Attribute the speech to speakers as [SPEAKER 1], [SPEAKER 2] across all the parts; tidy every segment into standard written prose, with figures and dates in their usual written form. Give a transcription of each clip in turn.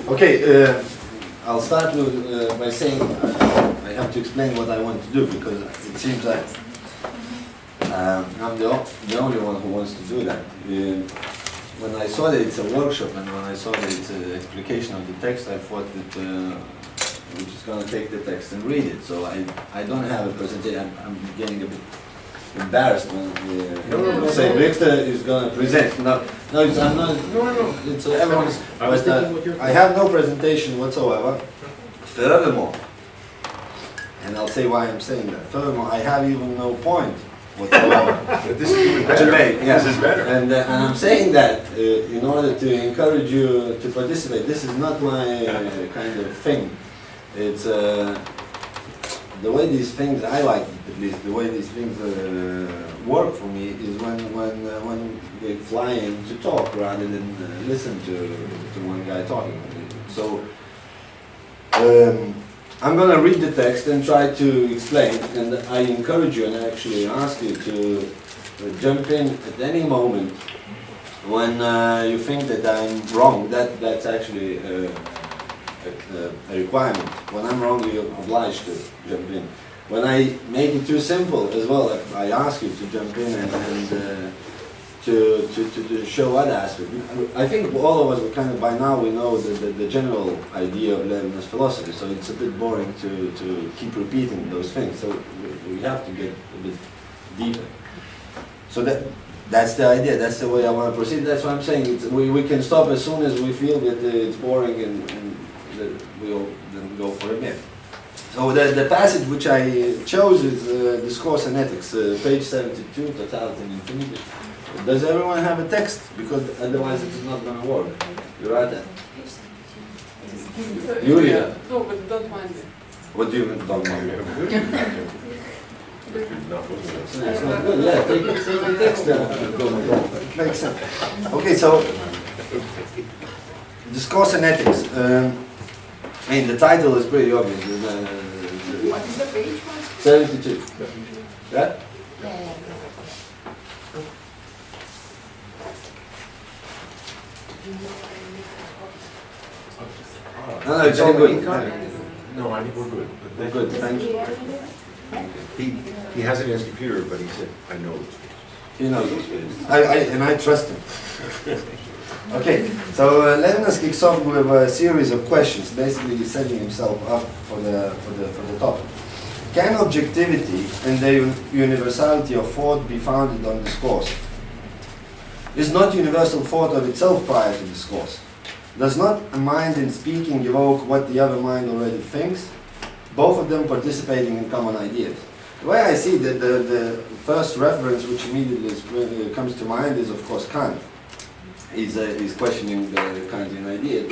[SPEAKER 1] Okay, I'll start with, by saying I have to explain what I want to do, because it seems that I'm the only one who wants to do that. When I saw that it's a workshop and when I saw that it's an explication of the text, I thought that we're just going to take the text and read it. So I don't have a presentation. I'm getting a bit embarrassed when say Victor is going to present. No, I'm not. No. It's everyone's. I have no presentation whatsoever. Furthermore, and I'll say why I'm saying that. Furthermore, I have even no point whatsoever.
[SPEAKER 2] This is even better.
[SPEAKER 1] Yeah.
[SPEAKER 2] This is better.
[SPEAKER 1] And I'm saying that in order to encourage you to participate. This is not my kind of thing. It's the way these things, I like at least, the way these things work for me is when they fly in to talk rather than listen to one guy talking. So I'm going to read the text and try to explain, and I encourage you and I actually ask you to jump in at any moment when you think that I'm wrong. That's actually a requirement. When I'm wrong, you're obliged to jump in. When I make it too simple as well, I ask you to jump in and to show other aspects. I think all of us, we kind of by now we know the general idea of Lenin's philosophy, so it's a bit boring to keep repeating those things. So we have to get a bit deeper. So that's the idea. That's the way I want to proceed. That's what I'm saying. We can stop as soon as we feel that it's boring and we'll then go for a bit. So the passage which I chose is Discourse and Ethics, page 72, Totality and Infinity. Does everyone have a text? Because otherwise it is not going to work. You write that? Yulia?
[SPEAKER 3] No, but don't mind me.
[SPEAKER 1] What do you mean, don't mind me? It's not good, yeah, take the text down. It makes sense. Okay, so Discourse and Ethics. I mean, the title is pretty obvious.
[SPEAKER 3] What is the page?
[SPEAKER 1] 72. Yeah? No, it's all good.
[SPEAKER 2] No, I think we're good.
[SPEAKER 1] We're good, thank you.
[SPEAKER 2] He has it in his computer, but he said, I know this.
[SPEAKER 1] You know, and I trust him. Okay, so Levinas kicks off with a series of questions, basically setting himself up for the topic. Can objectivity and the universality of thought be founded on discourse? Is not universal thought of itself prior to discourse? Does not a mind in speaking evoke what the other mind already thinks? Both of them participating in common ideas. The way I see that the first reference which immediately comes to mind is, of course, Kant. He's questioning the Kantian idea.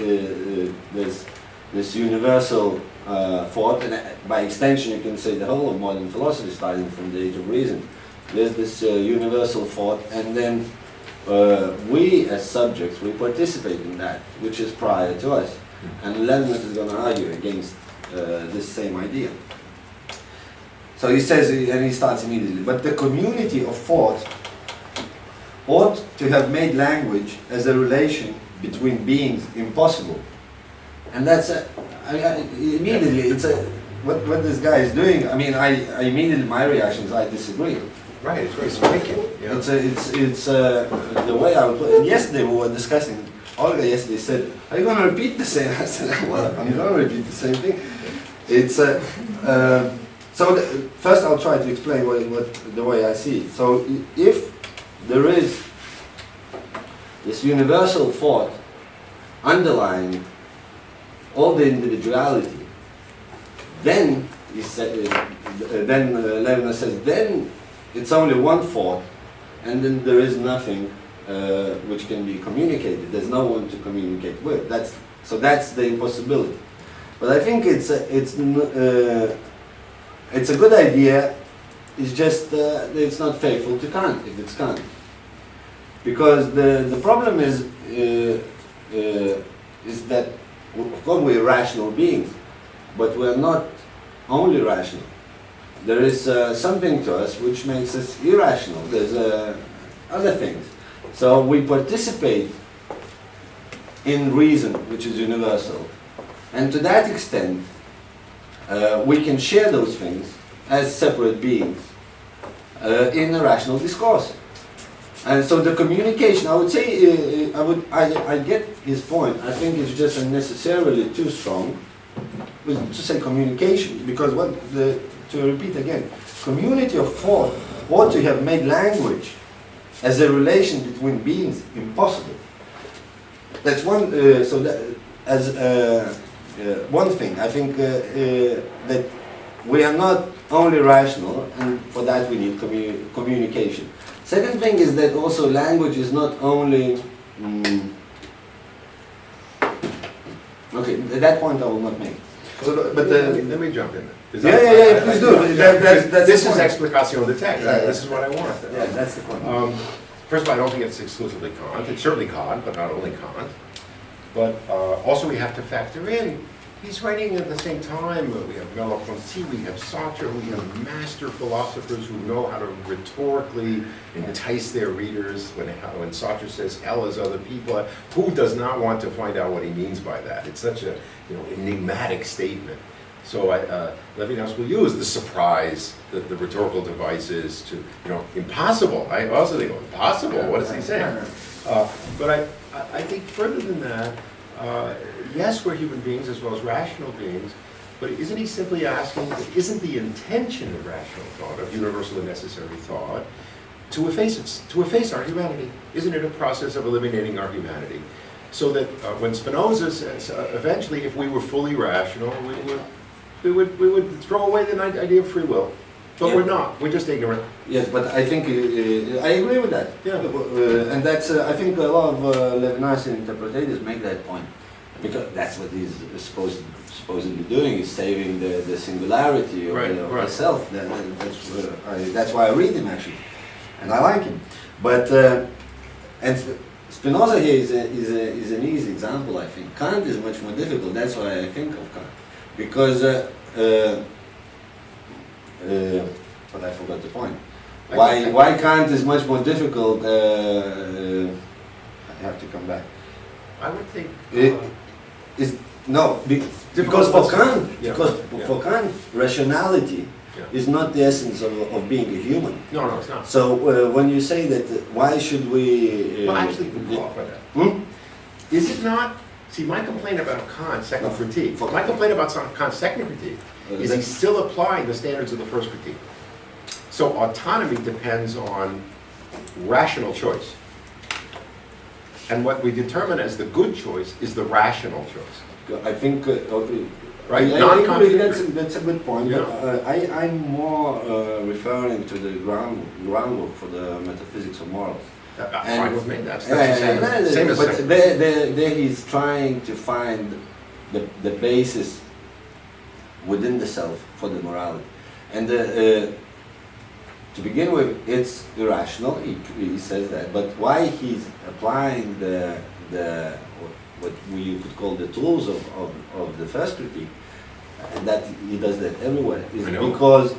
[SPEAKER 1] There's this universal thought, and by extension you can say the whole of modern philosophy starting from the Age of Reason. There's this universal thought, and then we as subjects, we participate in that, which is prior to us. And Levinas is going to argue against this same idea. So he says, and he starts immediately, but the community of thought ought to have made language as a relation between beings impossible. And that's immediately, it's what this guy is doing. I mean, I immediately, my reaction is I disagree.
[SPEAKER 2] Right, it's very striking. Yeah.
[SPEAKER 1] It's the way I would put it. Yesterday we were discussing, Olga yesterday said, are you going to repeat the same? I said, well, I'm going to repeat the same thing. It's, first I'll try to explain what the way I see it. So if there is this universal thought underlying all the individuality, then Levinas says, then it's only one thought, and then there is nothing which can be communicated. There's no one to communicate with. That's the impossibility. But I think it's a good idea. It's just it's not faithful to Kant if it's Kant, because the problem is that of course we're rational beings, but we're not only rational. There is something to us which makes us irrational. There's other things. So we participate in reason, which is universal. And to that extent, we can share those things as separate beings in a rational discourse. And so the communication, I would say, I get his point. I think it's just unnecessarily too strong to say communication, because to repeat again, community of thought ought to have made language as a relation between beings impossible. That's one. So that, as one thing, I think that we are not only rational, and for that we need communication. Second thing is that also language is not only. Okay, that point I will not make.
[SPEAKER 2] So, but let me jump in.
[SPEAKER 1] Yeah, please do. That's
[SPEAKER 2] this
[SPEAKER 1] the
[SPEAKER 2] is
[SPEAKER 1] point.
[SPEAKER 2] explication of the text.
[SPEAKER 1] Yeah.
[SPEAKER 2] This is what I want.
[SPEAKER 1] Yeah, that's the point.
[SPEAKER 2] First of all, I don't think it's exclusively Kant. It's certainly Kant, but not only Kant. But also we have to factor in, he's writing at the same time. We have Merleau-Ponty, we have Sartre, we have master philosophers who know how to rhetorically entice their readers. When Sartre says hell is other people, who does not want to find out what he means by that? It's such a enigmatic statement. So Levinas will use the surprise, the rhetorical devices to, impossible. I also think, impossible, what is he saying? But I think further than that, yes, we're human beings as well as rational beings, but isn't he simply asking, isn't the intention of rational thought, of universal and necessary thought, to efface our humanity? Isn't it a process of eliminating our humanity? So that when Spinoza says, eventually, if we were fully rational, we would throw away the idea of free will. But we're not. We're just ignorant.
[SPEAKER 1] Yes, but I think I agree with that.
[SPEAKER 2] Yeah.
[SPEAKER 1] And that's I think a lot of Levinasian interpreters make that point, because that's what he's supposedly doing, is saving the singularity of the self. That's why I read him actually, and I like him. But and Spinoza here is an easy example. I think Kant is much more difficult. That's why I think of Kant, because. But I forgot the point. Why Kant is much more difficult? I have to come back.
[SPEAKER 2] I would think.
[SPEAKER 1] Because for Kant, for Kant, rationality is not the essence of being a human.
[SPEAKER 2] No, it's not.
[SPEAKER 1] So when you say that, why should we?
[SPEAKER 2] Well, actually, we qualify that. Is it not? See, my complaint about Kant's second critique. My complaint about Kant's second critique is he's still applying the standards of the first critique. So autonomy depends on rational choice. And what we determine as the good choice is the rational choice.
[SPEAKER 1] I think,
[SPEAKER 2] right?
[SPEAKER 1] That's a good point.
[SPEAKER 2] Yeah.
[SPEAKER 1] I'm more referring to the groundwork for the metaphysics of morals.
[SPEAKER 2] Fine with me. That's the same as
[SPEAKER 1] but there he's trying to find the basis within the self for the morality. And to begin with, it's irrational. He says that. But why he's applying what we could call the tools of the first critique, and that he does that everywhere, is because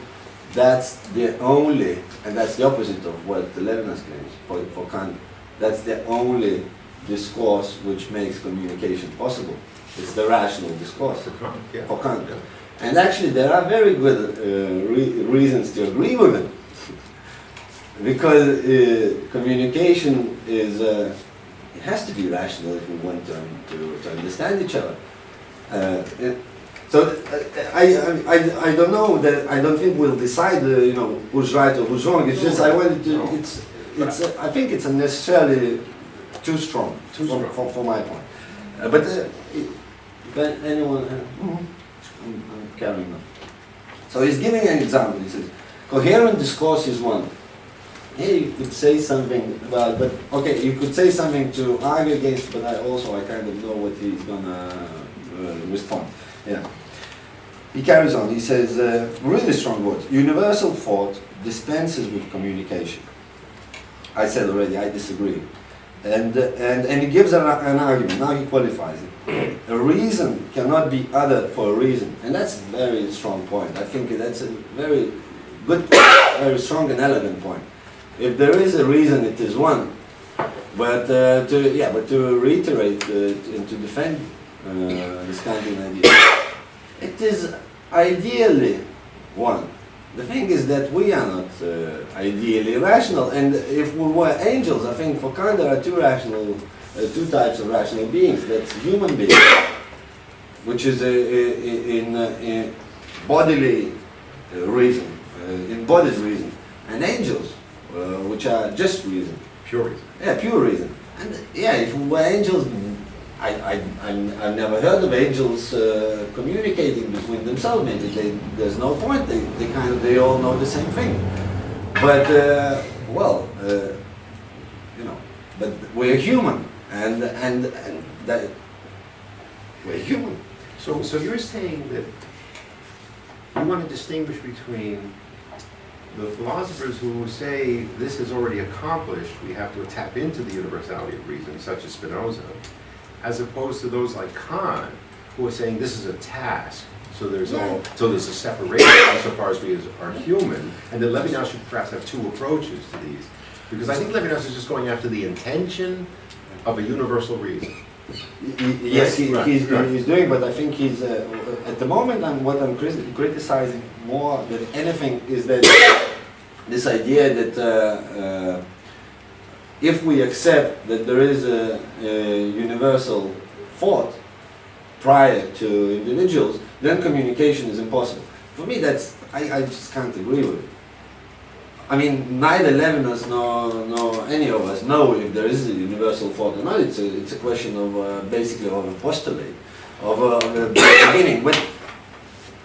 [SPEAKER 1] that's the only, and that's the opposite of what Levinas claims for Kant. That's the only discourse which makes communication possible. It's the rational discourse for Kant.
[SPEAKER 2] Yeah.
[SPEAKER 1] And actually, there are very good reasons to agree with him, because communication is it has to be rational if we want to understand each other. So I don't know that I don't think we'll decide who's right or who's wrong. It's just I wanted to. I think it's unnecessarily too strong for my point. But if anyone, I'm carrying on. So he's giving an example. He says, coherent discourse is one. Here you could say something about, but okay, you could say something to argue against, but I kind of know what he's gonna respond. Yeah. He carries on. He says, really strong words. Universal thought dispenses with communication. I said already, I disagree. And he gives an argument. Now he qualifies it. A reason cannot be other for a reason, and that's a very strong point. I think that's a very good, very strong and elegant point. If there is a reason, it is one. But to reiterate and to defend this Kantian idea, it is ideally one. The thing is that we are not ideally rational, and if we were angels, I think for Kant there are two types of rational beings. That's human beings, which is in bodily reason, embodied reason, and angels, which are just reason.
[SPEAKER 2] Pure reason.
[SPEAKER 1] Yeah, pure reason. And yeah, if we were angels, I've never heard of angels communicating between themselves. Maybe there's no point. They all know the same thing. But but we're human, and that we're human.
[SPEAKER 2] So you're saying that you want to distinguish between the philosophers who say this is already accomplished, we have to tap into the universality of reason, such as Spinoza, as opposed to those like Kant, who are saying this is a task. So there's a separation insofar as we are human, and that Levinas should perhaps have two approaches to these, because I think Levinas is just going after the intention of a universal reason.
[SPEAKER 1] Yes, he's doing, but I think he's at the moment. What I'm criticizing more than anything is that this idea that if we accept that there is a universal thought prior to individuals, then communication is impossible. For me, I just can't agree with it. I mean, neither Levinas nor any of us know if there is a universal thought or not. It's a question of basically of a postulate, of a beginning. But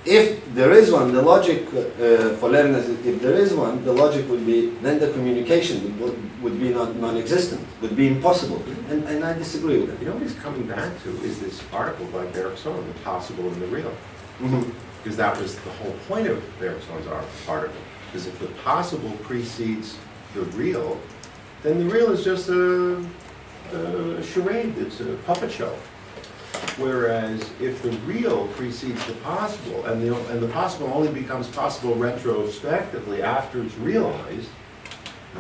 [SPEAKER 1] if there is one, the logic for Levinas, if there is one, the logic would be then the communication would be non-existent, would be impossible. And I disagree with that.
[SPEAKER 2] You know what he's coming back to is this article by Bergson, The Possible and the Real.
[SPEAKER 1] Mm-hmm.
[SPEAKER 2] Because that was the whole point of Bergson's article. Because if the possible precedes the real, then the real is just a charade, it's a puppet show. Whereas if the real precedes the possible, and the possible only becomes possible retrospectively after it's realized,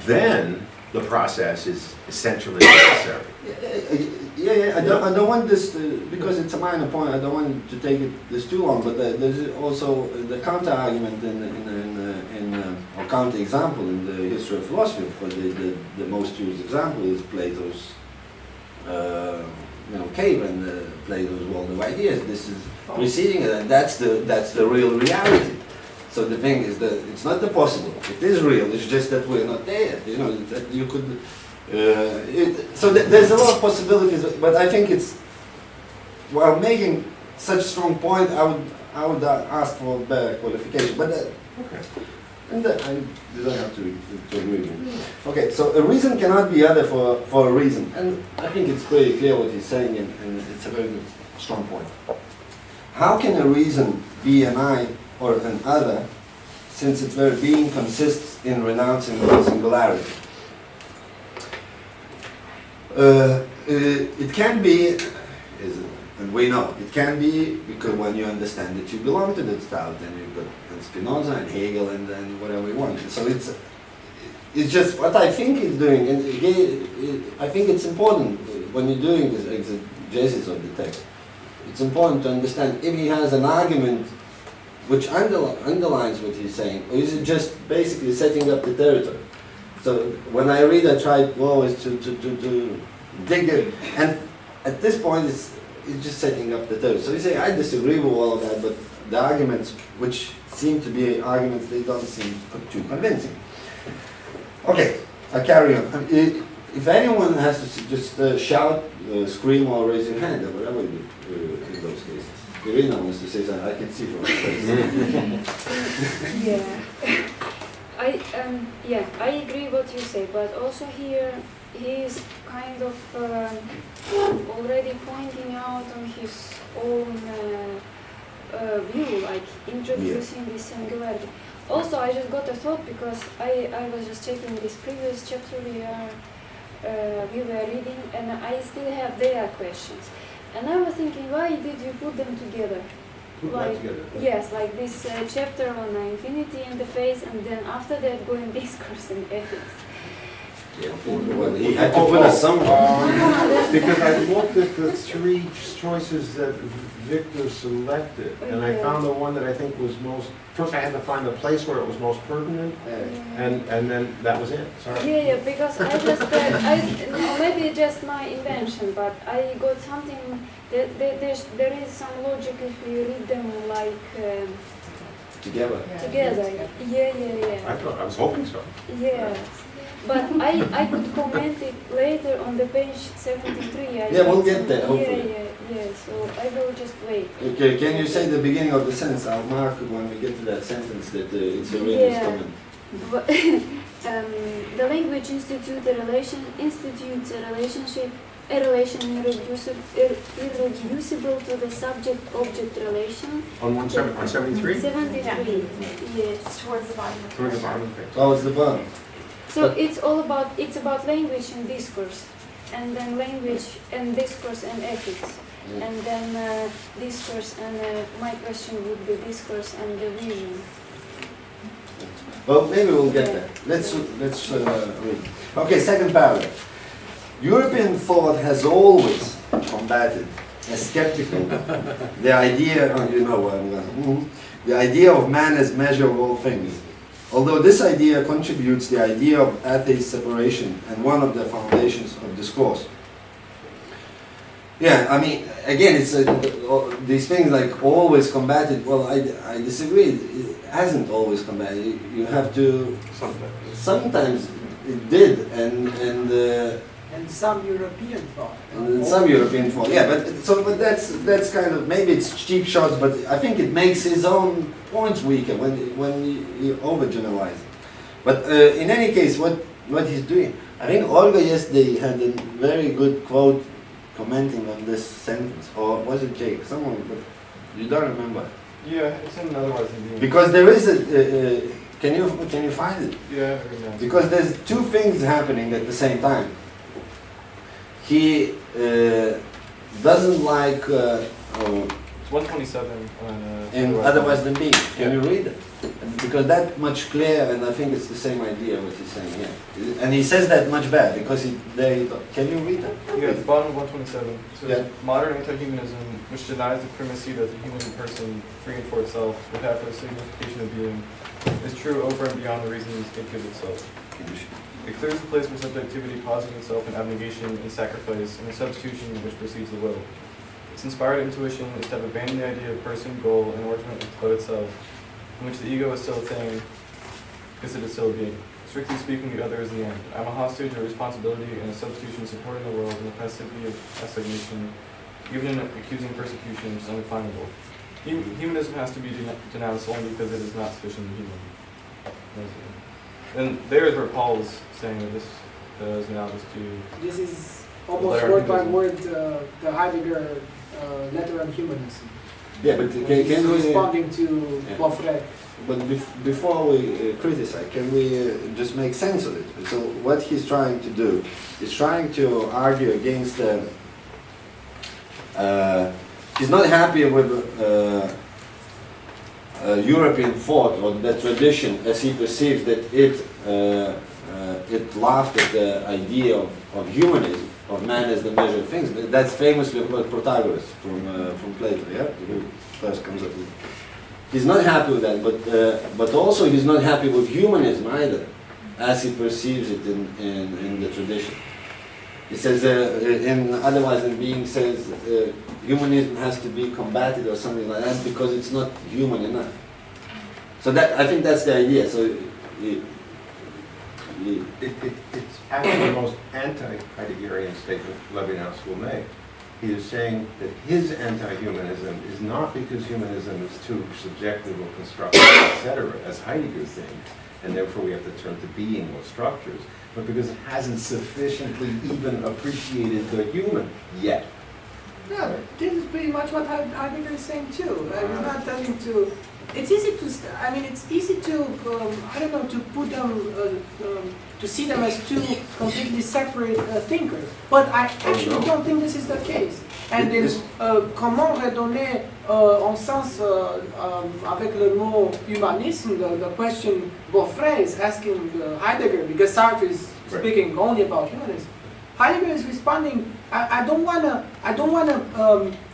[SPEAKER 2] then the process is essentially necessary.
[SPEAKER 1] Yeah. I don't want this to, because it's a minor point. I don't want to take this too long. But there's also the counter argument or counter example in the history of philosophy. Of course, the most used example is Plato's cave and Plato's world of ideas. This is preceding it, and that's the real reality. So the thing is that it's not the possible. It is real. It's just that we're not there. You know that you could. There's a lot of possibilities, but I think it's while making such a strong point, I would ask for better qualification. But
[SPEAKER 2] Okay.
[SPEAKER 1] And you don't have to agree with me. Okay, so a reason cannot be other for a reason, and I think it's pretty clear what he's saying, and it's a very good, strong point. How can a reason be an I or an other, since its very being consists in renouncing the singularity? It can be, and we know, it can be because when you understand that you belong to that style, then you've got Spinoza and Hegel and whatever you want. So it's just what I think he's doing, and I think it's important when you're doing this exegesis of the text. It's important to understand if he has an argument which underlines what he's saying, or is it just basically setting up the territory? So when I read, I try always to dig it, and at this point it's just setting up the territory. So you say, I disagree with all of that, but the arguments, which seem to be arguments, they don't seem too convincing. Okay, I carry on. If anyone has to just shout, scream, or raise your hand, or whatever you do in those cases. Irina wants to say something, I can see from her face.
[SPEAKER 4] Yeah, I agree what you say, but also here he is kind of already pointing out on his own view, like introducing this singularity. Also, I just got a thought because I was just checking this previous chapter we were reading, and I still have their questions. And I was thinking, why did you put them together? Yes, like this chapter on infinity and the face, and then after that going discourse and ethics.
[SPEAKER 1] Well, he had to put us somewhere.
[SPEAKER 2] Because I looked at the three choices that Victor selected, and I found the one that I think was most, first I had to find the place where it was most pertinent, and then that was it, sorry.
[SPEAKER 4] Yeah, because I just, no, maybe just my invention, but I got something, there is some logic if we read them like
[SPEAKER 1] Together.
[SPEAKER 4] together. Yeah.
[SPEAKER 2] I was hoping so.
[SPEAKER 4] Yeah. But I could comment it later on the page 73.
[SPEAKER 1] Yeah, we'll get there, hopefully.
[SPEAKER 4] Yeah, so I will just wait.
[SPEAKER 1] Okay, can you say the beginning of the sentence? I'll mark when we get to that sentence that it's a reader's comment.
[SPEAKER 4] But, the language institutes a relationship, a relation irreducible to the subject-object relation.
[SPEAKER 2] On 73?
[SPEAKER 4] 73, yes.
[SPEAKER 5] Towards the bottom.
[SPEAKER 2] Toward the bottom of the page.
[SPEAKER 1] Oh, it's the bottom.
[SPEAKER 4] So it's about language and discourse, and then language and discourse and ethics, and then discourse and my question would be discourse and the vision.
[SPEAKER 1] Well, maybe we'll get there. Let's read. Okay, second paragraph. European thought has always combated a skeptical the idea. Oh, you know what I'm going. The idea of man as measure of all things. Although this idea contributes the idea of atheist separation and one of the foundations of discourse. Yeah, I mean, again, it's these things like always combated. Well, I disagree. It hasn't always combated. You have to. Sometimes it did,
[SPEAKER 3] And some European thought.
[SPEAKER 1] and some European thought. Yeah, but that's kind of, maybe it's cheap shots, but I think it makes his own points weaker when you overgeneralize. But in any case, what he's doing, I think Olga yesterday had a very good quote commenting on this sentence, or was it Jake? Someone, but you don't remember.
[SPEAKER 6] Yeah, it's in otherwise than being.
[SPEAKER 1] Because there is a, can you find it?
[SPEAKER 6] Yeah.
[SPEAKER 1] Because there's two things happening at the same time. He doesn't like
[SPEAKER 6] It's 127 on.
[SPEAKER 1] in otherwise than being. Can you read it? Because that much clear, and I think it's the same idea what he's saying here. And he says that much better because can you read it?
[SPEAKER 6] Yeah, at the bottom of 127. It says,
[SPEAKER 1] Yeah.
[SPEAKER 6] modern anti-humanism, which denies the primacy that the human person, free and for itself, would have for the signification of being, is true over and beyond the reasons it gives itself. It clears the place for subjectivity, positing itself in abnegation and sacrifice, and a substitution which precedes the will. Its inspired intuition is to have abandoned the idea of person, goal, and origin of itself, in which the ego is still a thing, because it is still a being. Strictly speaking, the other is the end. I am a hostage of responsibility and a substitution supporting the world in the passivity of assignation, even in accusing persecution, which is undefinable. Humanism has to be denounced only because it is not sufficiently human. And there's where Paul is saying that this is analogous to.
[SPEAKER 3] This is almost word by word the Heidegger letter on humanism.
[SPEAKER 1] Yeah, but can we
[SPEAKER 3] responding to Boffret.
[SPEAKER 1] But before we criticize, can we just make sense of it? So what he's trying to do is trying to argue against he's not happy with European thought or the tradition as he perceives that it laughed at the idea of humanism, of man as the measure of things. That's famously about Protagoras from Plato, yeah? Who first comes up with it. He's not happy with that, but also he's not happy with humanism either, as he perceives it in the tradition. He says, in Otherwise Than Being says, humanism has to be combated or something like that because it's not human enough. So I think that's the idea. So
[SPEAKER 2] It's actually the most anti-Heideggerian statement Levinas will make. He is saying that his anti-humanism is not because humanism is too subjective or constructive, etc., as Heidegger thinks, and therefore we have to turn to being or structures, but because it hasn't sufficiently even appreciated the human yet.
[SPEAKER 3] Yeah, this is pretty much what Heidegger is saying too. He's not telling to. It's easy to. It's easy to. To put them, to see them as two completely separate thinkers. But I actually don't think this is the case. And in comment redonner en sens avec le mot humanisme, the question Boffret is asking Heidegger, because Sartre is speaking only about humanism. Heidegger is responding. I don't wanna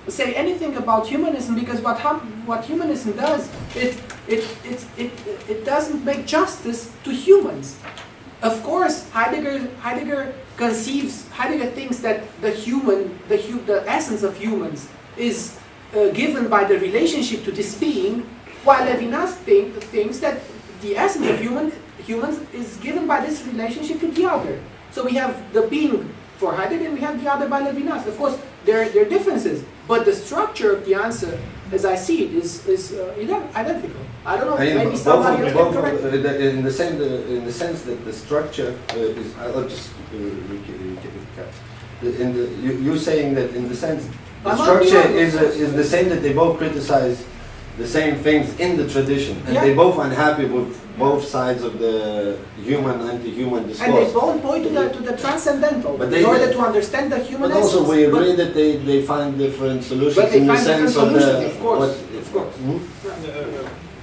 [SPEAKER 3] say anything about humanism, because what humanism does, it doesn't make justice to humans. Of course, Heidegger thinks that the essence of humans is given by the relationship to this being, while Levinas thinks that the essence of humans is given by this relationship to the other. So we have the being for Heidegger and we have the other by Levinas. Of course, there are differences, but the structure of the answer, as I see it, is identical. I don't know, maybe somebody else can correct me.
[SPEAKER 1] In the sense that the structure is, I'll just recap. You're saying that in the sense, the structure is the same, that they both criticize the same things in the tradition, and they both unhappy with both sides of the human anti-human discourse.
[SPEAKER 3] And they both point to the transcendental in order to understand the human essence.
[SPEAKER 1] But also we agree that they find different solutions in the sense of the...
[SPEAKER 3] Of course.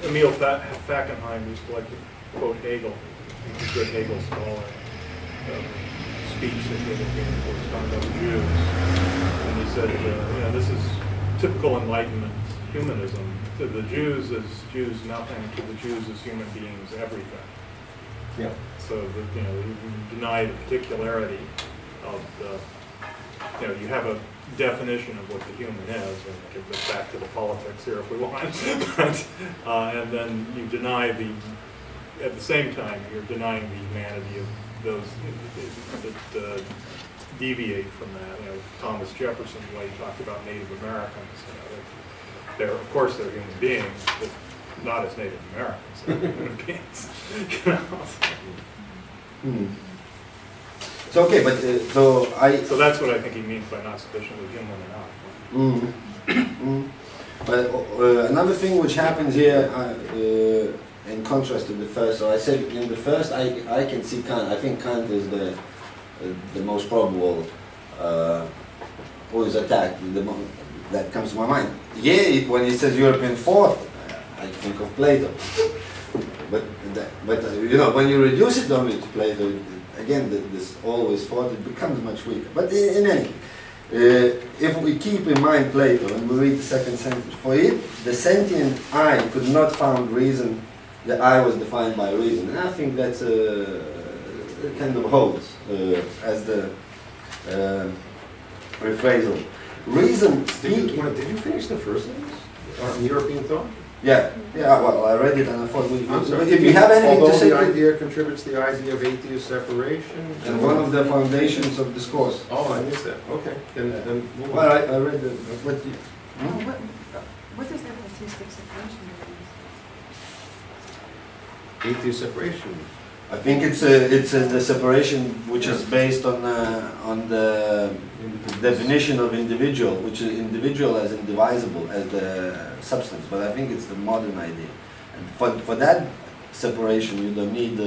[SPEAKER 5] Emil Fackenheim used to like to quote Hegel. He's a good Hegel scholar. Speech that Hegel gave before he was talking about the Jews. And he said, this is typical Enlightenment humanism. To the Jews as Jews nothing, to the Jews as human beings everything.
[SPEAKER 2] Yeah.
[SPEAKER 5] So that, you deny the particularity of the, you have a definition of what the human is, and we can get back to the politics here if we want, but, and then you deny at the same time, you're denying the humanity of those that deviate from that. Thomas Jefferson's way he talked about Native Americans. They're, of course, they're human beings, but not as Native Americans. They're human beings.
[SPEAKER 1] So okay, but
[SPEAKER 5] So that's what I think he means by not sufficiently human enough.
[SPEAKER 1] But another thing which happens here, in contrast to the first, so I said in the first I can see Kant. I think Kant is the most probable always attacked. That comes to my mind. Yeah, when he says European thought, I think of Plato. but when you reduce it only to Plato, again, this always thought, it becomes much weaker. But in any, if we keep in mind Plato and we read the second sentence, for it, the sentient I could not found reason, the I was defined by reason. And I think that's kind of holds as the rephrasal. Reason speaking.
[SPEAKER 2] Did you finish the first sentence? European thought?
[SPEAKER 1] Yeah. Well, I read it and I thought
[SPEAKER 2] I'm sorry.
[SPEAKER 1] if you have anything
[SPEAKER 2] Although
[SPEAKER 1] to say,
[SPEAKER 2] the idea contributes the idea of atheist separation.
[SPEAKER 1] and one of the foundations of discourse.
[SPEAKER 2] Oh, I missed that. Okay. Then
[SPEAKER 1] Well, I read the.
[SPEAKER 7] What is that atheistic separation?
[SPEAKER 2] atheist separation.
[SPEAKER 1] I think it's the separation which is based on the definition of individual, which is individual as indivisible as the substance. But I think it's the modern idea. And for that separation, you don't need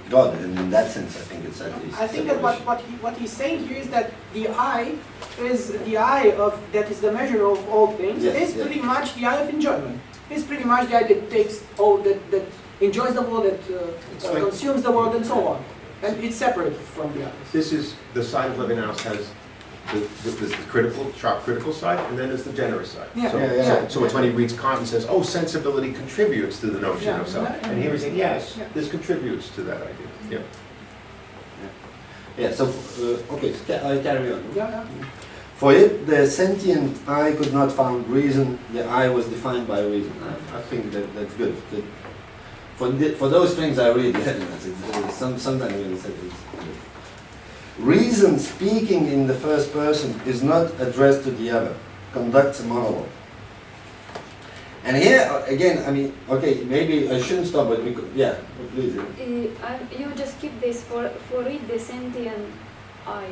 [SPEAKER 1] God, and in that sense, I think it's at least.
[SPEAKER 3] I think that what he's saying here is that the I is the I of that is the measure of all things.
[SPEAKER 1] Yes,
[SPEAKER 3] Is
[SPEAKER 1] yes.
[SPEAKER 3] pretty much the I of enjoyment. It's pretty much the I that takes all that enjoys the world, that
[SPEAKER 2] like-
[SPEAKER 3] consumes the world, and so on. And it's separate from the others.
[SPEAKER 2] This is the side of Levinas has the critical, sharp critical side, and then there's the generous side.
[SPEAKER 3] Yeah.
[SPEAKER 2] So it's when he reads Kant and says, "Oh, sensibility contributes to the notion
[SPEAKER 3] Yeah,
[SPEAKER 2] of self,"
[SPEAKER 3] yeah.
[SPEAKER 2] and here he's saying, "Yes,
[SPEAKER 3] Yeah.
[SPEAKER 2] this contributes to that idea." Yeah.
[SPEAKER 1] Yeah. So okay, I carry on.
[SPEAKER 3] Yeah.
[SPEAKER 1] For it, the sentient I could not found reason. The I was defined by reason. I think that's good. For those things I read, sometimes when it's good. Reason speaking in the first person is not addressed to the other, conducts a monologue. And here, again, I mean, okay, maybe I shouldn't stop, but yeah, please.
[SPEAKER 4] You just keep this for it, the sentient I.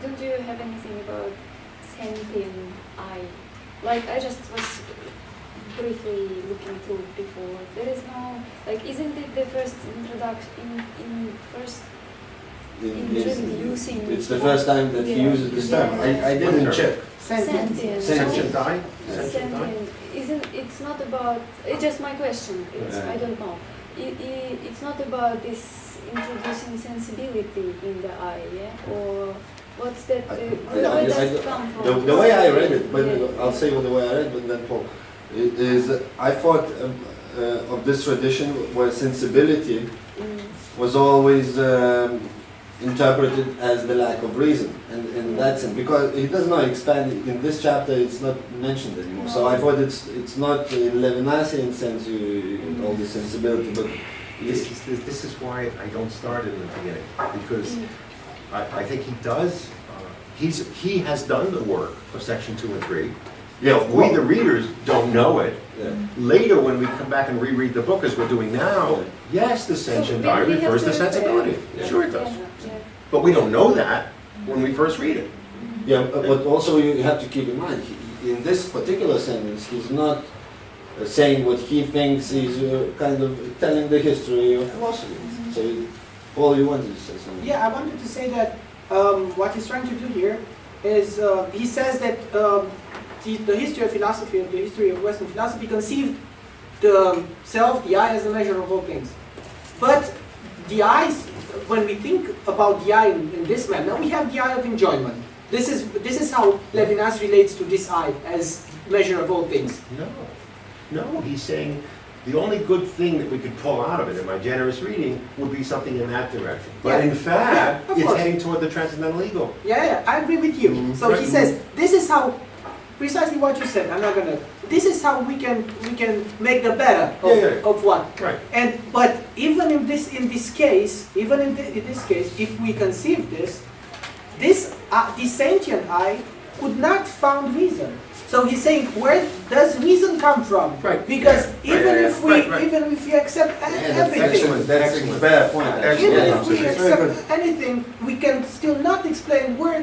[SPEAKER 4] Don't you have anything about sentient I? Like, I just was briefly looking through before. There is no, like, isn't it the first introduction, introducing?
[SPEAKER 1] It's the first time that he uses this term. I didn't check.
[SPEAKER 4] Sentient.
[SPEAKER 2] Sentient I?
[SPEAKER 4] Sentient. Isn't it's not about? It's just my question. I don't know. it's not about this introducing sensibility in the eye, yeah? Or what's that? Where does it come from?
[SPEAKER 1] The way I read it, but
[SPEAKER 4] Yeah.
[SPEAKER 1] I'll say the way I read it, but then Paul, is I thought of this tradition where sensibility was always interpreted as the lack of reason, and in that sense, because he does not expand in this chapter, it's not mentioned anymore. So I thought it's not in Levinasian sense all the sensibility, but
[SPEAKER 2] This is why I don't start it in the beginning, because I think he does, he has done the work of section 2 and 3.
[SPEAKER 1] yeah,
[SPEAKER 2] We, the readers, don't know it.
[SPEAKER 1] yeah.
[SPEAKER 2] Later, when we come back and reread the book, as we're doing now, yes, the sentient
[SPEAKER 4] So
[SPEAKER 2] eye
[SPEAKER 4] we have
[SPEAKER 2] refers to
[SPEAKER 4] to-
[SPEAKER 2] sensibility.
[SPEAKER 1] Yeah.
[SPEAKER 2] Sure it does.
[SPEAKER 4] Yeah.
[SPEAKER 2] But we don't know that when we first read it.
[SPEAKER 1] Yeah, but also you have to keep in mind, in this particular sentence, he's not saying what he thinks, he's kind of telling the history of philosophy. So, Paul, you wanted to say something?
[SPEAKER 3] Yeah, I wanted to say that what he's trying to do here is he says that the history of philosophy, the history of Western philosophy, conceived the self, the I, as the measure of all things. But the eyes, when we think about the eye in this manner, we have the eye of enjoyment. This is how Levinas relates to this eye as measure of all things.
[SPEAKER 2] No, he's saying the only good thing that we could pull out of it, in my generous reading, would be something in that direction. But
[SPEAKER 3] Yeah.
[SPEAKER 2] in fact,
[SPEAKER 3] Yeah, of
[SPEAKER 2] it's
[SPEAKER 3] course.
[SPEAKER 2] heading toward the transcendental ego.
[SPEAKER 3] Yeah, I agree with you. So he
[SPEAKER 2] Right.
[SPEAKER 3] says this is how, precisely what you said. I'm not gonna. This is how we can make the better of,
[SPEAKER 2] Yeah.
[SPEAKER 3] of what.
[SPEAKER 2] Right.
[SPEAKER 3] And but even in this case, if we conceive this sentient eye could not found reason. So he's saying, where does reason come from?
[SPEAKER 2] Right.
[SPEAKER 3] Because
[SPEAKER 2] Yeah.
[SPEAKER 3] even
[SPEAKER 2] Yeah,
[SPEAKER 3] if we
[SPEAKER 2] right.
[SPEAKER 3] even if we accept everything,
[SPEAKER 1] Excellent, that's a better point.
[SPEAKER 3] even
[SPEAKER 1] Yeah,
[SPEAKER 3] if we
[SPEAKER 1] it's very good.
[SPEAKER 3] accept anything, we can still not explain where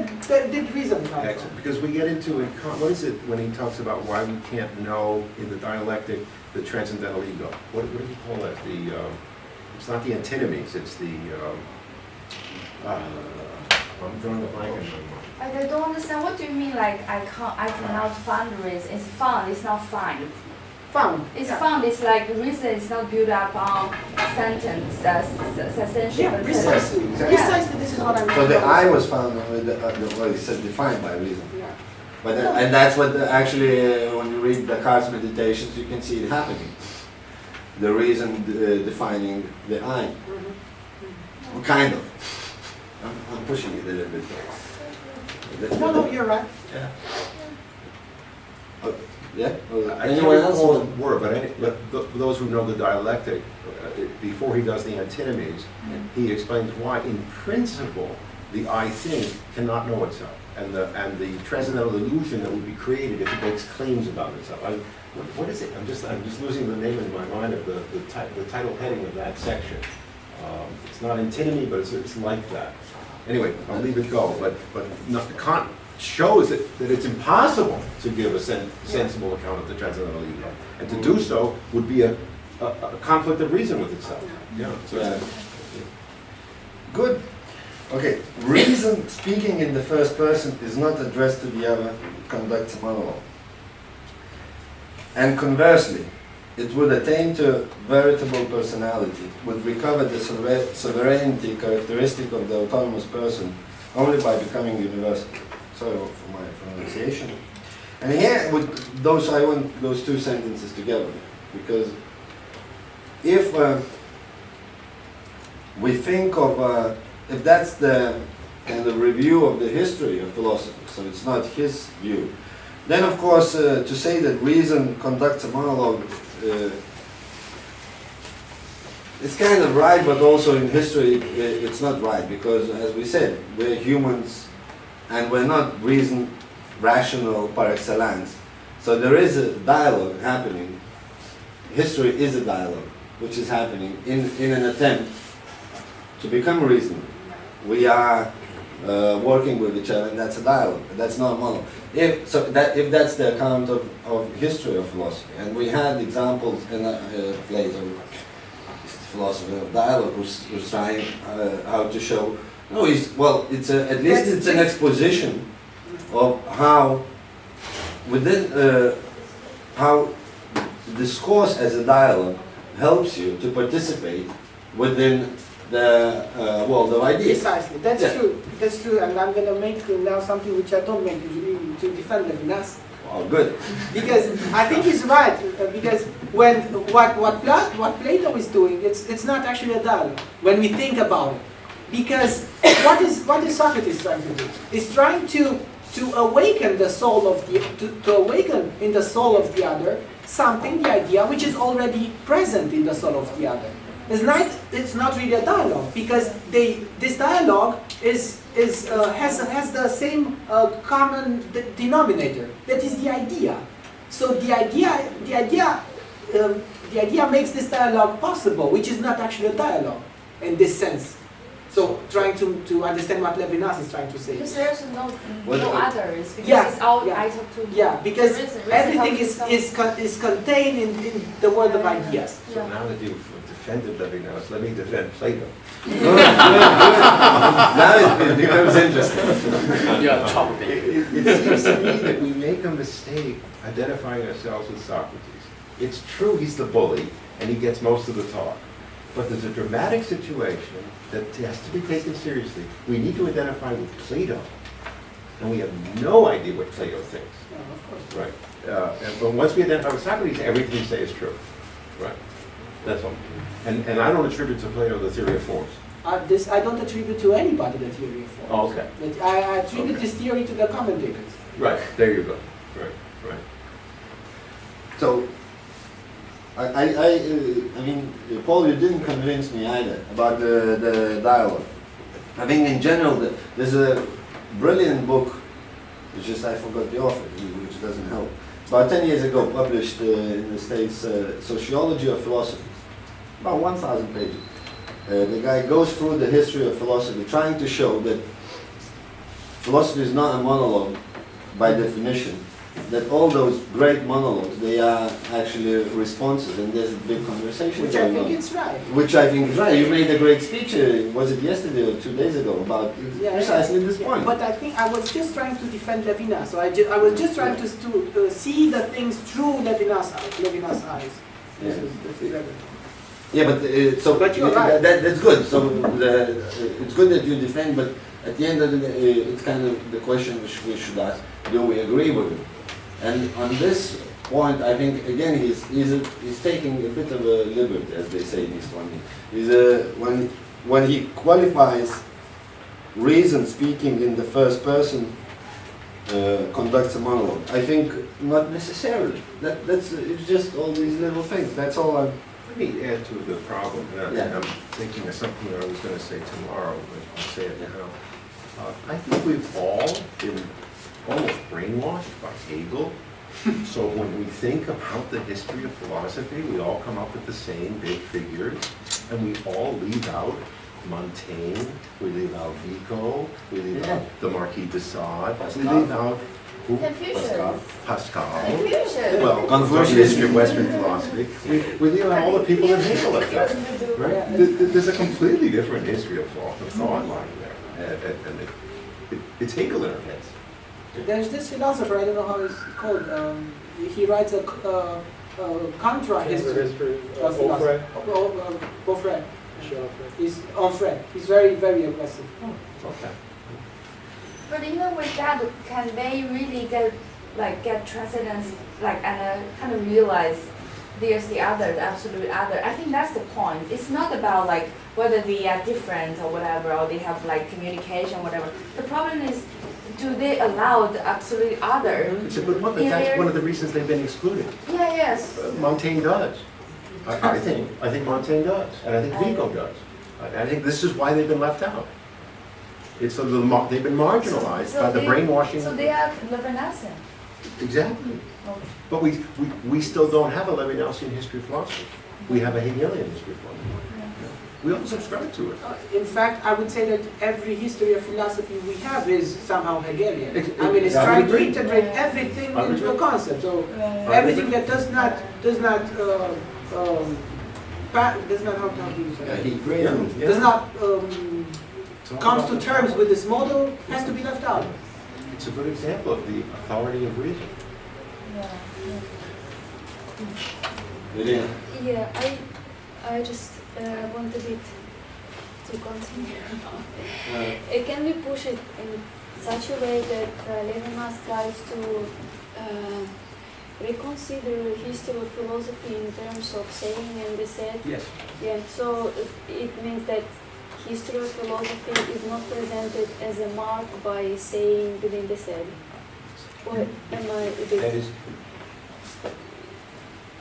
[SPEAKER 3] did reason come from.
[SPEAKER 2] Excellent, because we get into, what is it when he talks about why we can't know in the dialectic the transcendental ego? What do you call that? It's not the antinomies, it's the, I'm drawing a blank in my mind.
[SPEAKER 7] I don't understand. What do you mean? Like I cannot find the reason. It's found. It's not find.
[SPEAKER 3] Found.
[SPEAKER 7] It's
[SPEAKER 3] Yeah.
[SPEAKER 7] found. It's like the reason is not built up on sentence, essential.
[SPEAKER 3] Yeah, precisely.
[SPEAKER 7] Yeah.
[SPEAKER 3] Precisely, this is what I'm.
[SPEAKER 1] So the eye was found with well, he said defined by reason.
[SPEAKER 3] Yeah.
[SPEAKER 1] But and that's what actually, when you read Descartes' meditations, you can see it happening. The reason defining the eye. Well, kind of. I'm pushing it a little bit.
[SPEAKER 3] No, you're right.
[SPEAKER 1] Yeah. Yeah?
[SPEAKER 2] I
[SPEAKER 1] Anyone
[SPEAKER 2] can't
[SPEAKER 1] else?
[SPEAKER 2] recall the word, but those who know the dialectic, before he does the antinomies, he explains why, in principle, the I thing cannot know itself, and the transcendental illusion that would be created if it makes claims about itself. What is it? I'm just losing the name in my mind of the title heading of that section. It's not antinomy, but it's like that. Anyway, I'll leave it go. But Kant shows that it's impossible to give a sensible account of the transcendental ego, and to do so would be a conflict of reason with itself. Yeah. So
[SPEAKER 1] Yeah. Good. Okay. Reason speaking in the first person is not addressed to the other, conducts a monologue. And conversely, it would attain to veritable personality, would recover the sovereignty characteristic of the autonomous person only by becoming universal. Sorry for my pronunciation. And here, with those, I want those two sentences together, because if we think of, if that's the kind of review of the history of philosophy, so it's not his view, then of course to say that reason conducts a monologue, it's kind of right, but also in history it's not right, because as we said, we're humans and we're not reason rational par excellence. So there is a dialogue happening. History is a dialogue which is happening in an attempt to become reasonable. We are working with each other, and that's a dialogue. That's not a monologue. If that's the account of history of philosophy, and we had examples in Plato, philosopher of dialogue, who's trying how to show. No, at least it's an exposition of how within how discourse as a dialogue helps you to participate within the world of ideas.
[SPEAKER 3] Precisely, that's
[SPEAKER 1] Yeah.
[SPEAKER 3] true. That's true, and I'm gonna make now something which I don't make usually to defend Levinas.
[SPEAKER 1] Oh, good.
[SPEAKER 3] Because I think he's right. Because when what Plato is doing, it's not actually a dialogue when we think about it. Because what is Socrates trying to do? He's trying to awaken the soul of the to awaken in the soul of the other something, the idea which is already present in the soul of the other. It's not really a dialogue because this dialogue has the same common denominator, that is the idea. So the idea makes this dialogue possible, which is not actually a dialogue in this sense. So trying to understand what Levinas is trying to say.
[SPEAKER 7] Because there's no others, because
[SPEAKER 3] Yeah,
[SPEAKER 7] it's all
[SPEAKER 3] yeah.
[SPEAKER 7] item to
[SPEAKER 3] Yeah, because
[SPEAKER 7] there is
[SPEAKER 3] everything
[SPEAKER 7] help
[SPEAKER 3] is contained in the world of ideas.
[SPEAKER 2] So now that you've defended Levinas, let me defend Plato.
[SPEAKER 1] Now it becomes interesting.
[SPEAKER 2] It seems to me that we make a mistake identifying ourselves with Socrates. It's true he's the bully, and he gets most of the talk. But there's a dramatic situation that has to be taken seriously. We need to identify with Plato, and we have no idea what Plato thinks.
[SPEAKER 3] Yeah, of course.
[SPEAKER 2] Right. But once we identify with Socrates, everything we say is true. Right. That's all. And I don't attribute to Plato the theory of forms.
[SPEAKER 3] I don't attribute to anybody the theory of forms.
[SPEAKER 2] Oh, okay.
[SPEAKER 3] But I attribute
[SPEAKER 2] Okay.
[SPEAKER 3] this theory to the commentators.
[SPEAKER 2] Right. There you go. Right. Right.
[SPEAKER 1] So, I mean, Paul, you didn't convince me either about the dialogue. I think in general, there's a brilliant book, it's just I forgot the author, which doesn't help. About 10 years ago, published in the States, Sociology of Philosophy. About 1,000 pages. The guy goes through the history of philosophy, trying to show that philosophy is not a monologue by definition, that all those great monologues, they are actually responses, and there's a big conversation
[SPEAKER 3] Which I
[SPEAKER 1] going
[SPEAKER 3] think
[SPEAKER 1] on.
[SPEAKER 3] it's right.
[SPEAKER 1] Which I think is right. You made a great speech, was it yesterday or 2 days ago, about precisely this point.
[SPEAKER 3] But I think I was just trying to defend Levinas. So I was just trying to see the things through Levinas' eyes.
[SPEAKER 1] Yeah.
[SPEAKER 3] This is everything.
[SPEAKER 1] Yeah, but
[SPEAKER 3] But you're right.
[SPEAKER 1] that's good. So it's good that you defend, but at the end of the day, it's kind of the question which we should ask: do we agree with him? And on this point, I think again he's taking a bit of a liberty, as they say in East London. When he qualifies reason speaking in the first person, conducts a monologue. I think not necessarily. It's just all these little things. That's all I'm.
[SPEAKER 2] Let me add to the problem.
[SPEAKER 1] Yeah.
[SPEAKER 2] I'm thinking of something that I was going to say tomorrow, but I'll say it now. I think we've all been almost brainwashed by Hegel. So when we think about the history of philosophy, we all come up with the same big figures, and we all leave out Montaigne, we leave out Vico, we leave out the Marquis de Sade, we leave out who?
[SPEAKER 7] Confucius.
[SPEAKER 2] Pascal.
[SPEAKER 7] Confucius.
[SPEAKER 2] Well, Confucius, history of Western philosophy. We leave out all the people that Hegel left out. Right? There's a completely different history of thought line there, and it's Hegel in our heads.
[SPEAKER 3] There's this philosopher, I don't know how he's called. He writes a contra history of philosophy. Beaufret. He's Onfray. He's very, very aggressive.
[SPEAKER 2] Okay.
[SPEAKER 7] But even with that, can they really get transcendence, and kind of realize there's the other, the absolute other? I think that's the point. It's not about whether they are different or whatever, or they have communication, whatever. The problem is, do they allow the absolute other?
[SPEAKER 2] It's a good one, but that's one of the reasons they've been excluded.
[SPEAKER 7] Yeah, yes.
[SPEAKER 2] Montaigne does. I think Montaigne does, and I think Vico does. I think this is why they've been left out. It's they've been marginalized by the brainwashing.
[SPEAKER 7] So they are Levinasian.
[SPEAKER 2] Exactly.
[SPEAKER 7] Okay.
[SPEAKER 2] But we still don't have a Levinasian history of philosophy. We have a Hegelian history of philosophy. We all subscribe to it.
[SPEAKER 3] In fact, I would say that every history of philosophy we have is somehow Hegelian.
[SPEAKER 2] It's
[SPEAKER 3] It's trying to integrate everything
[SPEAKER 2] I would
[SPEAKER 3] into a
[SPEAKER 2] agree.
[SPEAKER 3] concept. So
[SPEAKER 2] I
[SPEAKER 3] everything
[SPEAKER 2] agree.
[SPEAKER 3] that does not how do you say? Does not comes to terms with this model has to be left out.
[SPEAKER 2] It's a good example of the authority of reason.
[SPEAKER 7] Yeah.
[SPEAKER 1] Yeah.
[SPEAKER 4] Yeah, I just want a bit to continue. Can we push it in such a way that Levinas tries to reconsider history of philosophy in terms of saying and the said?
[SPEAKER 2] Yes.
[SPEAKER 4] Yeah, so it means that history of philosophy is not presented as a mark by saying within the said. Or am I a
[SPEAKER 2] That
[SPEAKER 4] bit...
[SPEAKER 2] is,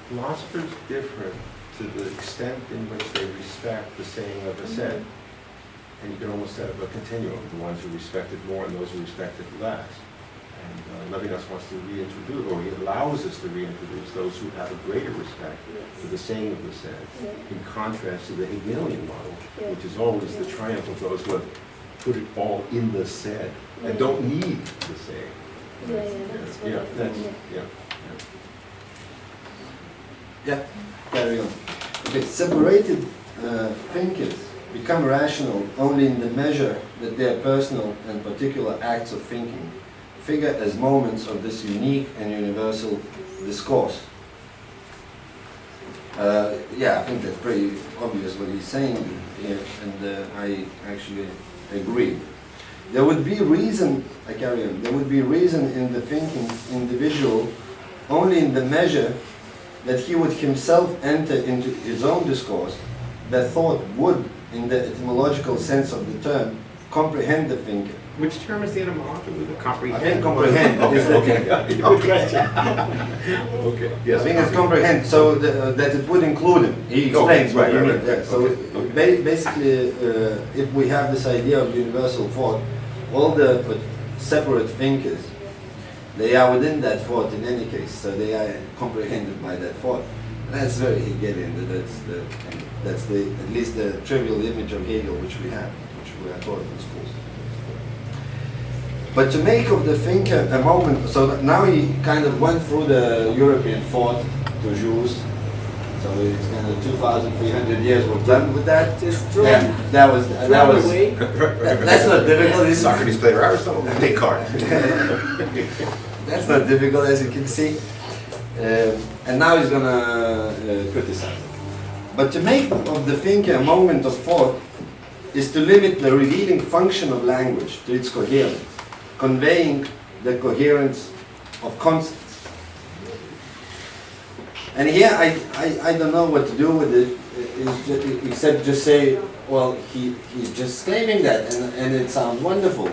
[SPEAKER 2] philosophers differ to the extent in which they respect the saying of the said. And you can almost set up a continuum, the ones who respect it more and those who respect it less. And Levinas wants to reintroduce, or he allows us to reintroduce those who have a greater respect for the saying of the said, in contrast to the Hegelian model, which is always the triumph of those who have put it all in the said and don't need the saying.
[SPEAKER 4] That's what I think,
[SPEAKER 1] Yeah, carry on. Okay, separated thinkers become rational only in the measure that their personal and particular acts of thinking figure as moments of this unique and universal discourse. Yeah, I think that's pretty obvious what he's saying here, and I actually agree. There would be reason, I carry on, there would be reason in the thinking individual only in the measure that he would himself enter into his own discourse, that thought would, in the etymological sense of the term, comprehend the thinker.
[SPEAKER 2] Which term is the etymology? The
[SPEAKER 1] I
[SPEAKER 2] comprehend?
[SPEAKER 1] think comprehend is the
[SPEAKER 2] Okay. Okay. Yes.
[SPEAKER 1] I think it's comprehend, so that it would include him. He explains what he means. Yeah. So basically, if we have this idea of universal thought, all the separate thinkers, they are within that thought in any case, so they are comprehended by that thought. That's very Hegelian. That's the at least the trivial image of Hegel which we have, which we are taught in schools. But to make of the thinker a moment, so now he kind of went through the European thought to Jews. So it's kind of 2,300 years we're done with that.
[SPEAKER 3] Just throw
[SPEAKER 1] Yeah, that was
[SPEAKER 3] away.
[SPEAKER 1] that's not difficult. This is
[SPEAKER 2] Socrates played Aristotle. Descartes.
[SPEAKER 1] That's not difficult, as you can see. And now he's gonna criticize it. But to make of the thinker a moment of thought is to limit the revealing function of language to its coherence, conveying the coherence of concepts. And here I don't know what to do with it, except just say, well, he's just claiming that, and it sounds wonderful.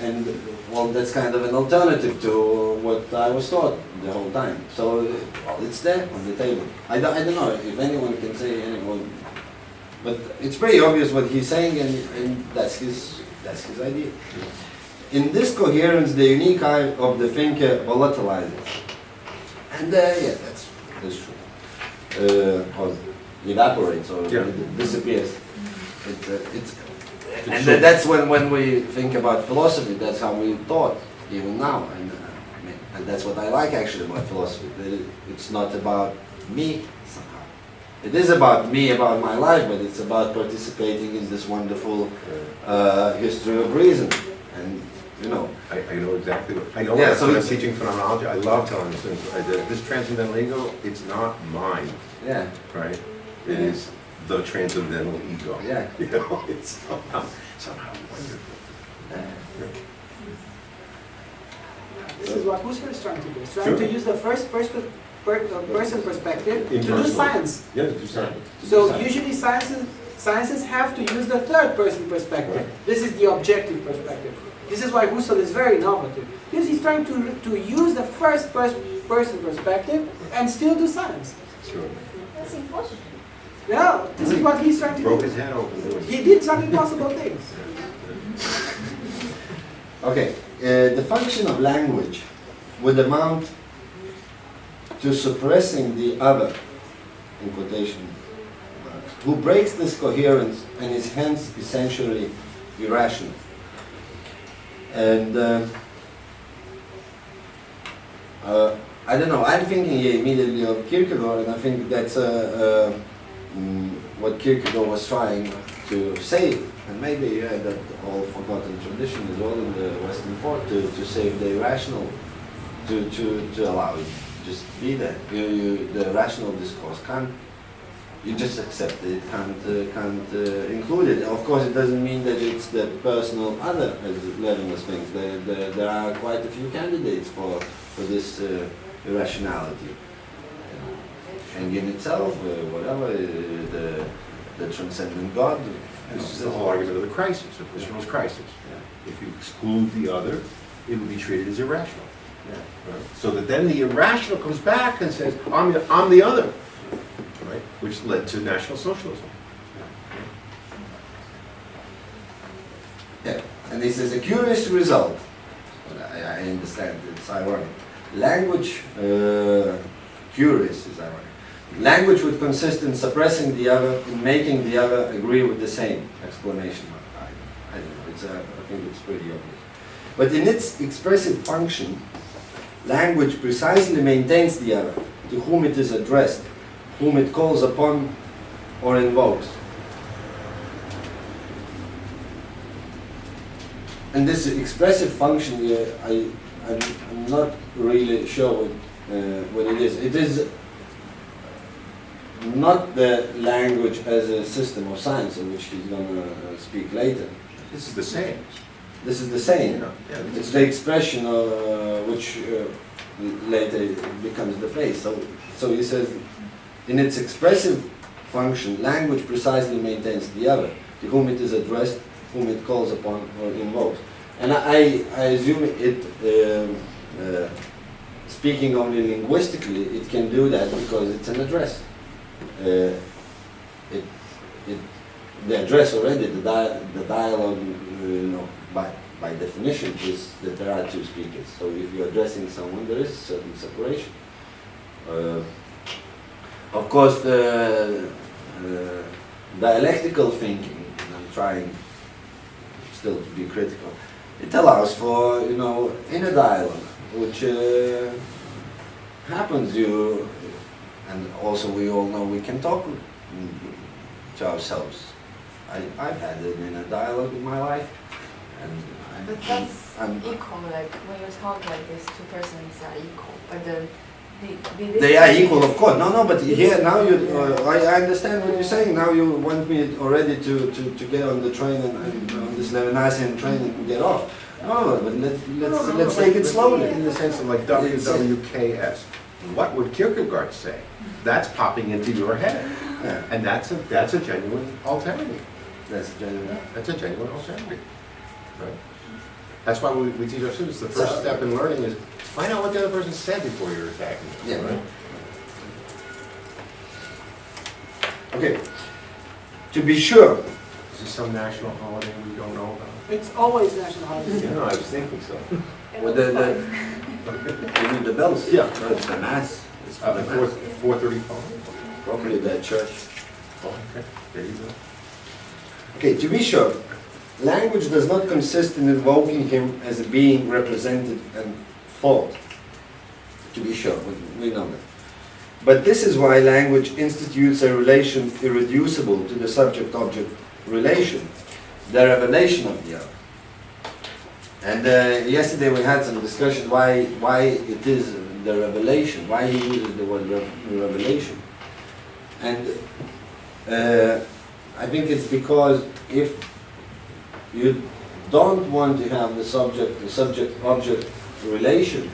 [SPEAKER 1] And well, that's kind of an alternative to what I was taught the whole time. So it's there on the table. I don't know if anyone can say anyone, but it's pretty obvious what he's saying, and that's his idea. In this coherence, the unique eye of the thinker volatilizes, and yeah, that's true. Or evaporates or disappears. And that's when we think about philosophy. That's how we thought even now, and that's what I like actually about philosophy. That it's not about me somehow. It is about me, about my life, but it's about participating in this wonderful history of reason. And you know,
[SPEAKER 2] I know exactly what, I know
[SPEAKER 1] Yeah,
[SPEAKER 2] when
[SPEAKER 1] so
[SPEAKER 2] I'm
[SPEAKER 1] it's-
[SPEAKER 2] teaching phenomenology, I love telling the students, this transcendental ego, it's not mine,
[SPEAKER 1] yeah,
[SPEAKER 2] right? It is the transcendental ego.
[SPEAKER 1] yeah.
[SPEAKER 2] You know, it's somehow wonderful.
[SPEAKER 3] This is what Husserl is trying to do. He's trying to use the first person perspective to do
[SPEAKER 2] Impersonal.
[SPEAKER 3] science.
[SPEAKER 2] Yes, do science.
[SPEAKER 3] So usually sciences have to use the third person perspective.
[SPEAKER 2] Right.
[SPEAKER 3] This is the objective perspective. This is why Husserl is very innovative. Because he's trying to use the first person perspective and still do science.
[SPEAKER 2] Sure.
[SPEAKER 7] That's impossible.
[SPEAKER 3] Yeah, this is what he's trying to
[SPEAKER 2] Broke
[SPEAKER 3] do.
[SPEAKER 2] his head open doing it.
[SPEAKER 3] He did some impossible things.
[SPEAKER 1] Okay, the function of language would amount to suppressing the other, in quotation marks, who breaks this coherence and is hence essentially irrational. And I don't know, I'm thinking here immediately of Kierkegaard, and I think that's what Kierkegaard was trying to say. And maybe that all forgotten tradition is all in the Western thought to save the irrational, to allow it just be there. The rational discourse can't You just accept it, can't include it. Of course, it doesn't mean that it's the personal other, as Levinas thinks. There are quite a few candidates for this irrationality. Schengen itself, whatever, the transcendent God.
[SPEAKER 2] This is the whole argument of the crisis, of Husserl's crisis.
[SPEAKER 1] Yeah.
[SPEAKER 2] If you exclude the other, it would be treated as irrational.
[SPEAKER 1] Yeah.
[SPEAKER 2] Right? So that then the irrational comes back and says, I'm the other, right? Which led to National Socialism.
[SPEAKER 1] Yeah, and this is a curious result. I understand, it's ironic. Language, curious is ironic. Language would consist in suppressing the other, in making the other agree with the same, exclamation mark. I don't know, I think it's pretty obvious. But in its expressive function, language precisely maintains the other, to whom it is addressed, whom it calls upon or invokes. And this expressive function, I'm not really sure what it is. It is not the language as a system of science, of which he's going to speak later.
[SPEAKER 2] This is the same.
[SPEAKER 1] This is the same.
[SPEAKER 2] Yeah,
[SPEAKER 1] It's the expression of which later becomes the face. So he says, in its expressive function, language precisely maintains the other, to whom it is addressed, whom it calls upon or invokes. And I assume it, speaking only linguistically, it can do that because it's an address. The address already, the dialogue, by definition, is that there are two speakers. So if you're addressing someone, there is a certain separation. Of course, the dialectical thinking, and I'm trying still to be critical, it allows for, in a dialogue, which happens, and also we all know we can talk to ourselves. I've had it in a dialogue in my life, and
[SPEAKER 7] But that's equal, like when you talk like this, two persons are equal, but
[SPEAKER 1] they are equal, of course. No, but here now I understand what you're saying. Now you want me already to get on the train and on this Levinasian train and get off. No, but let's take it slowly.
[SPEAKER 2] In the sense of like WWKS. What would Kierkegaard say? That's popping into your head,
[SPEAKER 1] Yeah.
[SPEAKER 2] and that's a genuine alternative.
[SPEAKER 1] That's genuine.
[SPEAKER 2] That's a genuine alternative. Right? That's why we teach our students the first step in learning is find out what the other person said before you're attacking them.
[SPEAKER 1] Yeah.
[SPEAKER 2] Right?
[SPEAKER 1] Okay. To be sure.
[SPEAKER 2] Is this some national holiday we don't know about?
[SPEAKER 3] It's always national holiday.
[SPEAKER 2] Yeah, I was thinking so.
[SPEAKER 1] With you mean the bells?
[SPEAKER 2] Yeah.
[SPEAKER 1] No, it's the mass. It's for the mass.
[SPEAKER 2] 4:35.
[SPEAKER 1] Probably the church.
[SPEAKER 2] Oh, okay. There you go.
[SPEAKER 1] Okay, to be sure, language does not consist in invoking him as a being represented and thought. To be sure, we know that. But this is why language institutes a relation irreducible to the subject-object relation, the revelation of the other. And yesterday we had some discussion why it is the revelation, why he uses the word revelation. And I think it's because if you don't want to have the subject-object relation,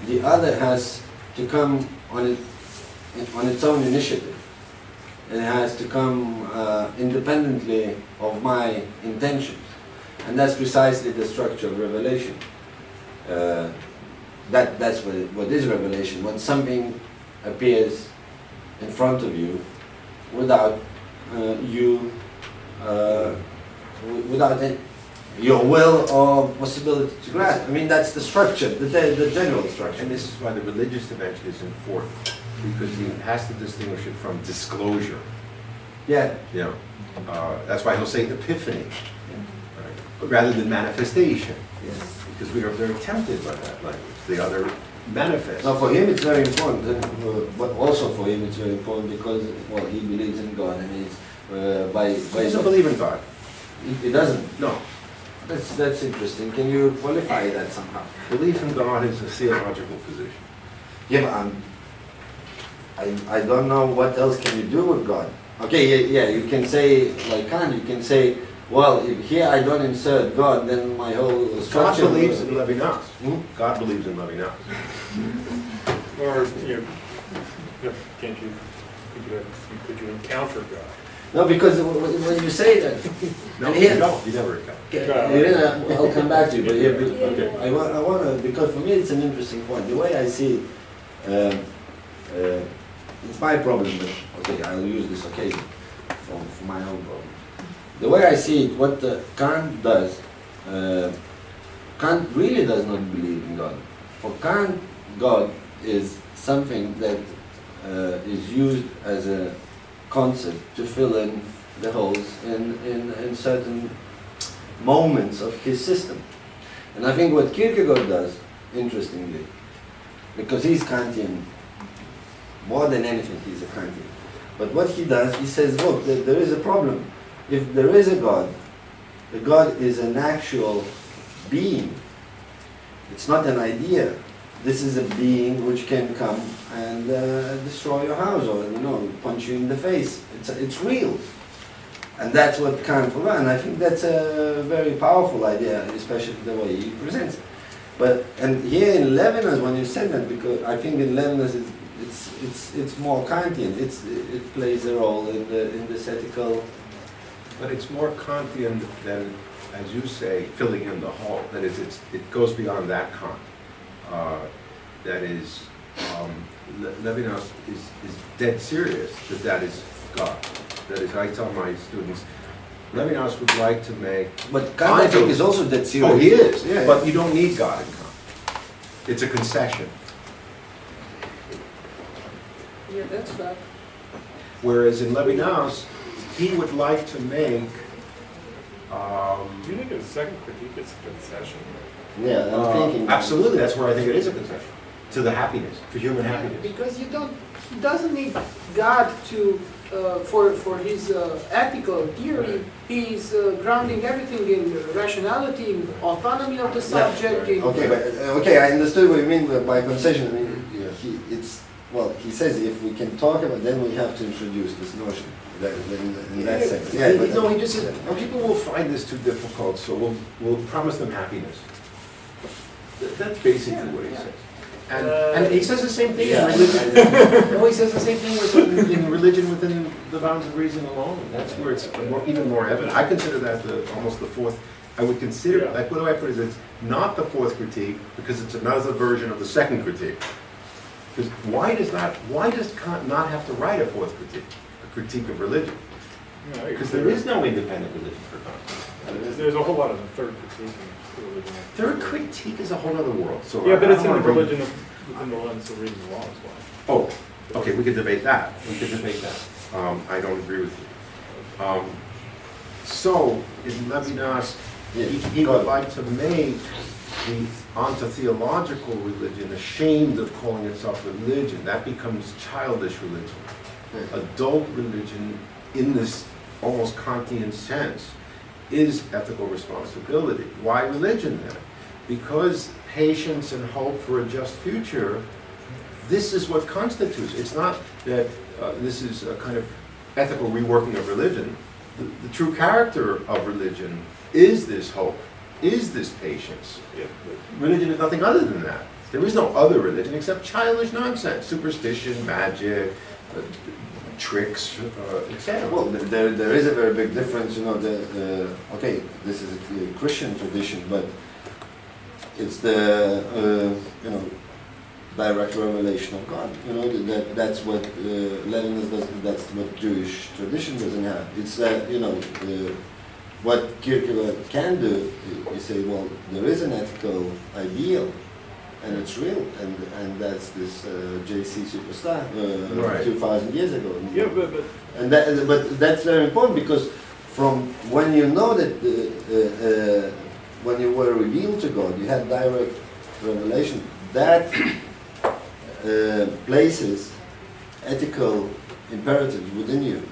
[SPEAKER 1] the other has to come on its own initiative. It has to come independently of my intentions. And that's precisely the structure of revelation. That's what is revelation. When something appears in front of you without without your will or possibility to grasp. I mean, that's the structure, the general structure.
[SPEAKER 2] And this is why the religious dimension is important, because he has to distinguish it from disclosure.
[SPEAKER 1] Yeah.
[SPEAKER 2] You know, that's why he'll say epiphany, right? But rather than manifestation,
[SPEAKER 1] Yes.
[SPEAKER 2] because we are very tempted by that language. The other manifest.
[SPEAKER 1] Now, for him, it's very important, but also for him, it's very important because, well, he believes in God, and it's
[SPEAKER 2] He doesn't believe in God.
[SPEAKER 1] He doesn't.
[SPEAKER 2] No.
[SPEAKER 1] That's interesting. Can you qualify that somehow?
[SPEAKER 2] Belief in God is a theological position.
[SPEAKER 1] Yeah, but I don't know what else can you do with God. Okay, yeah, you can say, like Kant, you can say, well, if here I don't insert God, then my whole
[SPEAKER 2] God
[SPEAKER 1] structure...
[SPEAKER 2] believes in Levinas.
[SPEAKER 1] Hmm?
[SPEAKER 2] God believes in Levinas.
[SPEAKER 5] Or, could you encounter God?
[SPEAKER 1] No, because when you say that...
[SPEAKER 2] No,
[SPEAKER 1] and
[SPEAKER 2] you
[SPEAKER 1] here,
[SPEAKER 2] don't. You never encounter.
[SPEAKER 1] Irina, I'll come back to you, but here,
[SPEAKER 2] Okay.
[SPEAKER 1] I want to, because for me it's an interesting point. The way I see it, it's my problem, but okay, I'll use this occasion for my own problem. The way I see it, what Kant does, Kant really does not believe in God. For Kant, God is something that is used as a concept to fill in the holes in certain moments of his system. And I think what Kierkegaard does, interestingly, because he's Kantian, more than anything he's a Kantian, but what he does, he says, look, there is a problem. If there is a God, the God is an actual being. It's not an idea. This is a being which can come and destroy your house or, punch you in the face. It's real. And that's what Kant forgot. And I think that's a very powerful idea, especially the way he presents it. And here in Levinas, when you said that, because I think in Levinas it's more Kantian. It plays a role in the ethical.
[SPEAKER 2] But it's more Kantian than, as you say, filling in the hole. That is, it goes beyond that Kant. That is, Levinas is dead serious that is God. That is, I tell my students, Levinas would like to make...
[SPEAKER 1] But Kant, I think, is also dead serious.
[SPEAKER 2] Oh, he is.
[SPEAKER 1] Yeah,
[SPEAKER 2] but you don't need God in Kant. It's a concession.
[SPEAKER 3] Yeah, that's right.
[SPEAKER 2] Whereas in Levinas, he would like to make...
[SPEAKER 5] Do you think a second critique is a concession?
[SPEAKER 1] Yeah, I'm thinking.
[SPEAKER 2] Absolutely, that's where I think it is a concession. To the happiness, for human happiness.
[SPEAKER 3] Because he doesn't need God to for his ethical theory. He's grounding everything in rationality, in autonomy of the subject.
[SPEAKER 1] Yeah. Okay, I understood what you mean by concession. I mean, he says if we can talk about, then we have to introduce this notion. In that sense. Yeah, but
[SPEAKER 2] no, he just said, people will find this too difficult, so we'll promise them happiness. That's basically what he says. And he says the same thing in religion. No, he says the same thing in religion within the bounds of reason alone. That's where it's even more evident. I consider that almost the fourth. I would consider, like, what do I put it? It's not the fourth critique, because it's another version of the second critique. Because why does Kant not have to write a fourth critique? A critique of religion? Because there is no independent religion for Kant.
[SPEAKER 5] There's a whole lot of the third critique in religion.
[SPEAKER 2] Third critique is a whole other world. So
[SPEAKER 5] yeah, but it's
[SPEAKER 2] I
[SPEAKER 5] in the
[SPEAKER 2] don't wanna
[SPEAKER 5] religion within the lens of reason and law as well.
[SPEAKER 2] Oh, okay, we could debate that. I don't agree with you. So, in Levinas, he would like to make the onto-theological religion ashamed of calling itself religion. That becomes childish religion. Adult religion, in this almost Kantian sense, is ethical responsibility. Why religion then? Because patience and hope for a just future, this is what constitutes. It's not that this is a kind of ethical reworking of religion. The true character of religion is this hope, is this patience. Religion is nothing other than that. There is no other religion except childish nonsense, superstition, magic, tricks, etc.
[SPEAKER 1] Well, there is a very big difference, okay, this is a Christian tradition, but it's the, direct revelation of God. That's what Levinas doesn't, that's what Jewish tradition doesn't have. It's what Kierkegaard can do, you say, well, there is an ethical ideal, and it's real, and that's this JC superstar
[SPEAKER 2] Right.
[SPEAKER 1] 2,000 years ago.
[SPEAKER 5] Yeah,
[SPEAKER 1] But that's very important, because from when you know that when you were revealed to God, you had direct revelation. That places ethical imperatives within you.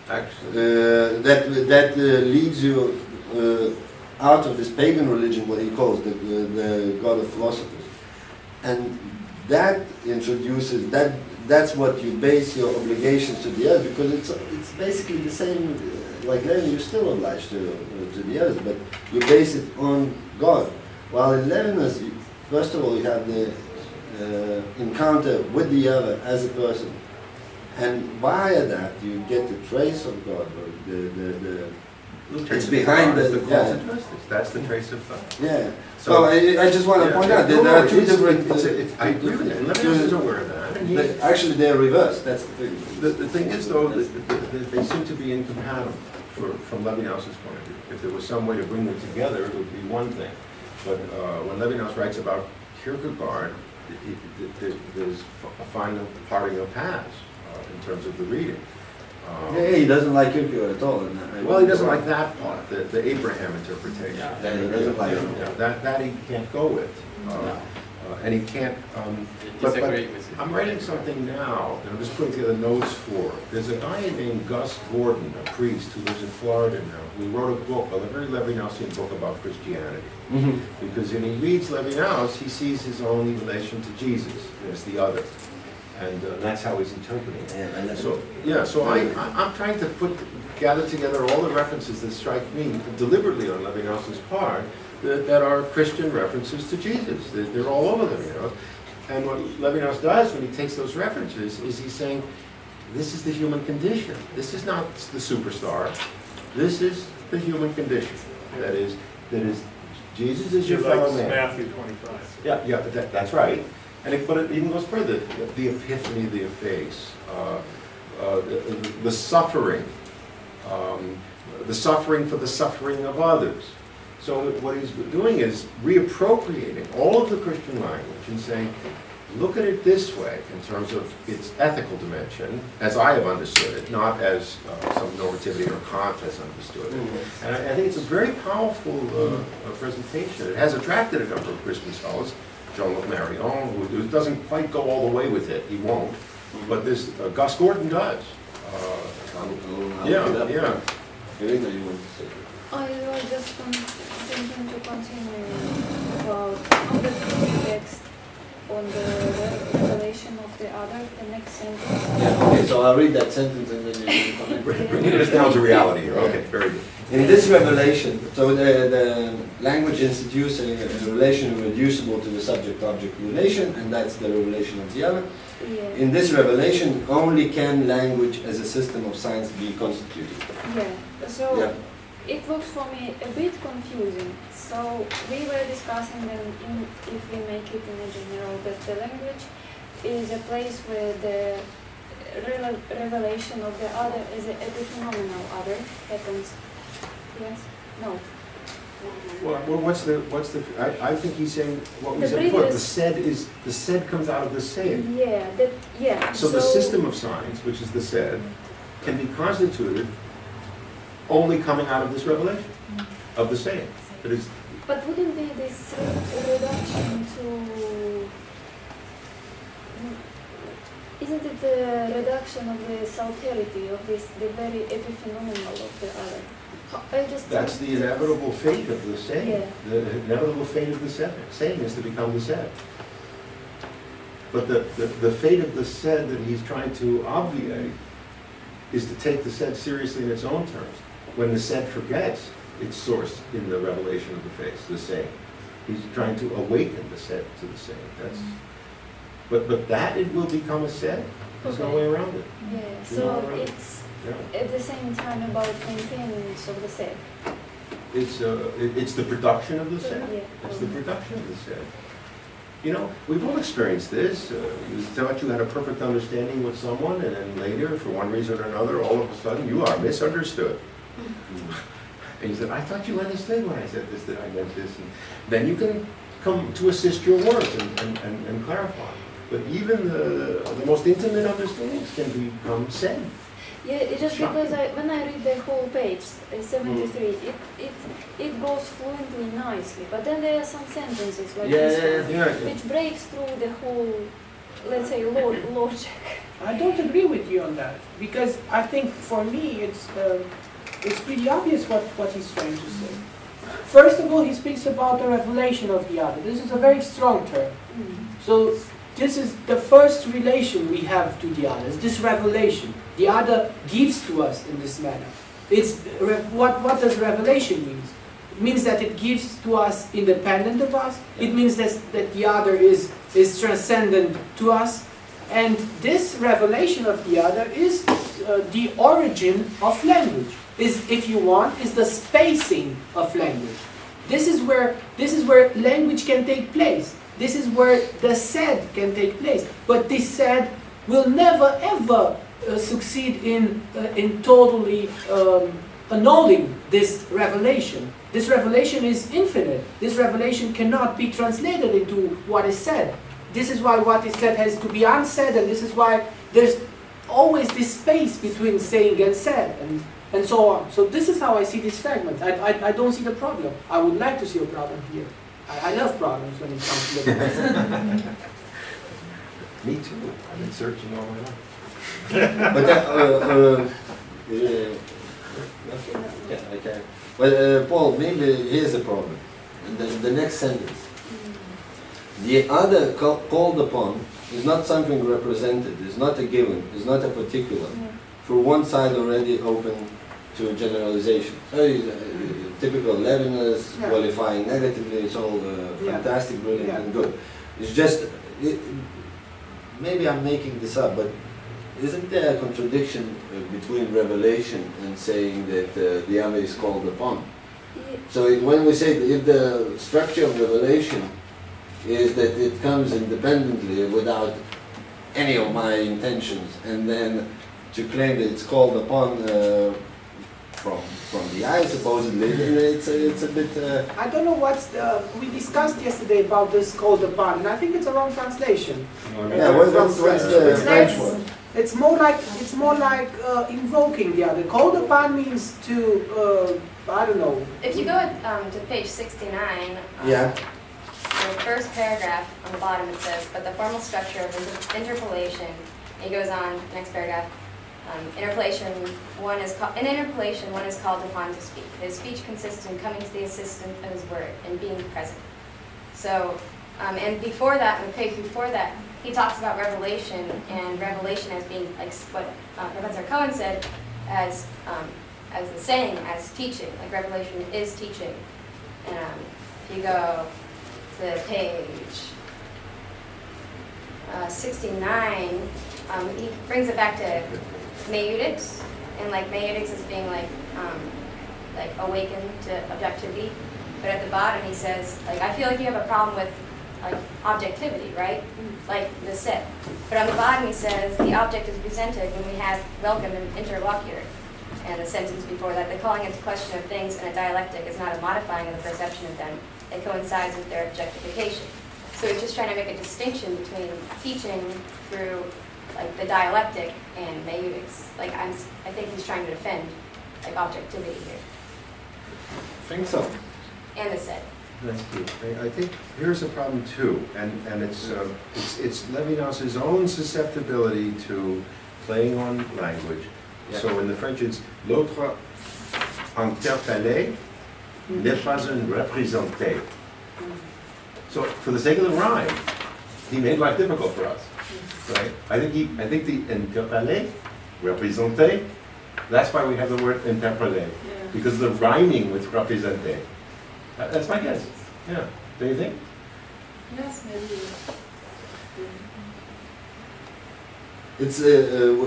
[SPEAKER 2] Actually.
[SPEAKER 1] That leads you out of this pagan religion, what he calls the god of philosophers. And that introduces, that's what you base your obligations to the others, because it's basically the same, like Lenin, you're still obliged to the others, but you base it on God. While in Levinas, first of all, you have the encounter with the other as a person, and via that you get the trace of God, or it's behind the
[SPEAKER 2] call to justice. That's the trace of God.
[SPEAKER 1] Yeah. So I just want to point out that there are two different.
[SPEAKER 2] I agree with that. Levinas is aware of that.
[SPEAKER 1] Actually, they're reversed. That's the thing.
[SPEAKER 2] The thing is, though, that they seem to be incompatible from Levinas's point of view. If there was some way to bring them together, it would be one thing. But when Levinas writes about Kierkegaard, there's a final parting of paths in terms of the reading.
[SPEAKER 1] Yeah, he doesn't like Kierkegaard at all.
[SPEAKER 2] Well, he doesn't like that part, the Abraham interpretation.
[SPEAKER 1] Yeah, he doesn't like it.
[SPEAKER 2] Yeah, that he can't go with. And he can't, but I'm writing something now, and I'm just putting together notes for. There's a guy named Gus Gordon, a priest who lives in Florida now, who wrote a book, a very Levinasian book about Christianity. Because when he reads Levinas, he sees his own relation to Jesus as the other. And that's how he's interpreting it. So I'm trying to gather together all the references that strike me deliberately on Levinas's part that are Christian references to Jesus. They're all over them, you know. And what Levinas does when he takes those references is he's saying, this is the human condition. This is not the superstar. This is the human condition. That is Jesus is your fellow man.
[SPEAKER 5] Matthew 25.
[SPEAKER 2] Yeah, that's right. But it even goes further. The epiphany of the face, the suffering for the suffering of others. So what he's doing is reappropriating all of the Christian language and saying, look at it this way in terms of its ethical dimension, as I have understood it, not as some normativity or Kant has understood it. And I think it's a very powerful presentation. It has attracted a number of Christian scholars. Jean-Luc Marion, who doesn't quite go all the way with it, he won't. But this Gus Gordon does. Yeah.
[SPEAKER 4] I was just thinking to continue about on the text on the revelation of the other, the next sentence.
[SPEAKER 1] Yeah, okay, so I'll read that sentence and then you can comment.
[SPEAKER 2] Bringing us down to reality here. Okay, very good.
[SPEAKER 1] In this revelation, so the language introducing a relation reducible to the subject-object relation, and that's the relation of the other.
[SPEAKER 4] Yeah.
[SPEAKER 1] In this revelation, only can language as a system of science be constituted.
[SPEAKER 4] Yeah. So it looks for me a bit confusing. So we were discussing then if we make it in a general that the language is a place where the revelation of the other as an epiphenomenal other happens. Yes? No.
[SPEAKER 2] Well, what's the? I think he's saying what we
[SPEAKER 4] The
[SPEAKER 2] said before.
[SPEAKER 4] previous-
[SPEAKER 2] The said comes out of the saying.
[SPEAKER 4] Yeah.
[SPEAKER 2] So the system of science, which is the said, can be constituted only coming out of this revelation of the saying. It is.
[SPEAKER 4] But wouldn't be this reduction to? Isn't it the reduction of the saltarity of this, the very epiphenomenal of the other?
[SPEAKER 2] That's the inevitable fate of the saying.
[SPEAKER 4] Yeah.
[SPEAKER 2] The inevitable fate of the saying is to become the said. But the fate of the said that he's trying to obviate is to take the said seriously in its own terms. When the said forgets its source in the revelation of the face, the saying. He's trying to awaken the said to the saying. That's. But that it will become a said. There's no way around it.
[SPEAKER 4] Yeah. So it's at the same time about maintenance of the said.
[SPEAKER 2] It's the production of the said.
[SPEAKER 4] Yeah.
[SPEAKER 2] It's the production of the said. You know, we've all experienced this. You thought you had a perfect understanding with someone, and then later, for one reason or another, all of a sudden, you are misunderstood. And you said, I thought you understood when I said this, that I meant this. And then you can come to assist your work and clarify. But even the most intimate understandings can become said.
[SPEAKER 4] Yeah, it's just because when I read the whole page, 73, it goes fluently nicely. But then there are some sentences like this one, which breaks through the whole, let's say, logic.
[SPEAKER 3] I don't agree with you on that, because I think for me it's pretty obvious what he's trying to say. First of all, he speaks about the revelation of the other. This is a very strong term. So this is the first relation we have to the other. It's this revelation. The other gives to us in this manner. What does revelation mean? It means that it gives to us independent of us. It means that the other is transcendent to us. And this revelation of the other is the origin of language. If you want, is the spacing of language. This is where language can take place. This is where the said can take place. But this said will never ever succeed in totally annulling this revelation. This revelation is infinite. This revelation cannot be translated into what is said. This is why what is said has to be unsaid, and this is why there's always this space between saying and said, and so on. So this is how I see this fragment. I don't see the problem. I would like to see a problem here. I love problems when it comes to the
[SPEAKER 2] Me too. I've been searching all my life.
[SPEAKER 1] But yeah, okay. But Paul, maybe here's the problem. The next sentence. The other called upon is not something represented, is not a given, is not a particular. For one side already open to generalization. So typical Levinas, qualifying negatively, it's all fantastic, brilliant, and good. It's just, maybe I'm making this up, but isn't there a contradiction between revelation and saying that the other is called upon? So when we say that if the structure of revelation is that it comes independently without any of my intentions, and then to claim that it's called upon from the eye, supposedly, it's a bit...
[SPEAKER 3] I don't know we discussed yesterday about this called upon, and I think it's a wrong translation.
[SPEAKER 1] Yeah, what's the French word?
[SPEAKER 3] It's more like invoking the other. Called upon means to, I don't know.
[SPEAKER 8] If you go to page 69,
[SPEAKER 1] Yeah.
[SPEAKER 8] in the first paragraph on the bottom it says, but the formal structure of interpolation, it goes on, next paragraph, in interpolation one is called upon to speak. His speech consists in coming to the assistance of his word and being present. So, and before that, on the page before that, he talks about revelation, and revelation as being like what Professor Cohen said, as the saying, as teaching. Like revelation is teaching. And if you go to page 69, he brings it back to Meutics, and like Meutics is being like awakened to objectivity. But at the bottom he says, like, I feel like you have a problem with like objectivity, right? Like the set. But on the bottom he says the object is presented when we have welcome and interlocutor. And the sentence before that, the calling into question of things in a dialectic is not a modifying of the perception of them. It coincides with their objectification. So he's just trying to make a distinction between teaching through like the dialectic and Meutics. Like I think he's trying to defend like objectivity here.
[SPEAKER 1] I think so.
[SPEAKER 8] And the set.
[SPEAKER 2] Thank you. I think here's a problem too, and it's Levinas's own susceptibility to playing on language.
[SPEAKER 1] Yeah.
[SPEAKER 2] So in the French it's l'autre interpellé n'est pas un représenté. So for the sake of the rhyme, he made life difficult for us, right? I think the interpellé, représenté, that's why we have the word interpellé, because of the rhyming with représenté. That's my guess. Yeah. Do you think?
[SPEAKER 7] Yes, maybe.
[SPEAKER 1] It's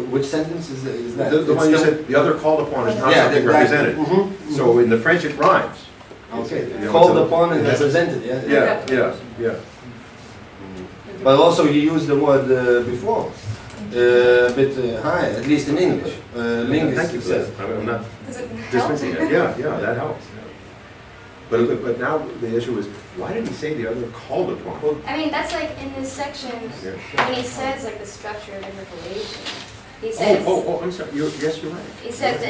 [SPEAKER 1] which sentence is that?
[SPEAKER 2] The one you said, the other called upon is not something represented. So in the French it rhymes.
[SPEAKER 1] Okay,
[SPEAKER 2] You know,
[SPEAKER 1] called
[SPEAKER 2] it's a-
[SPEAKER 1] upon and represented, yeah?
[SPEAKER 2] Yeah.
[SPEAKER 1] But also you used the word before, a bit higher, at least in English.
[SPEAKER 2] Thank you for
[SPEAKER 1] says.
[SPEAKER 2] that. I'm not
[SPEAKER 8] Does it help?
[SPEAKER 2] dismissing it. Yeah, that helps. Yeah. But now the issue is, why did he say the other called upon?
[SPEAKER 8] I mean, that's like in this section,
[SPEAKER 2] Yeah.
[SPEAKER 8] when he says like the structure of interpolation, he says,
[SPEAKER 2] I'm sorry. Yes, you're right.
[SPEAKER 8] he says the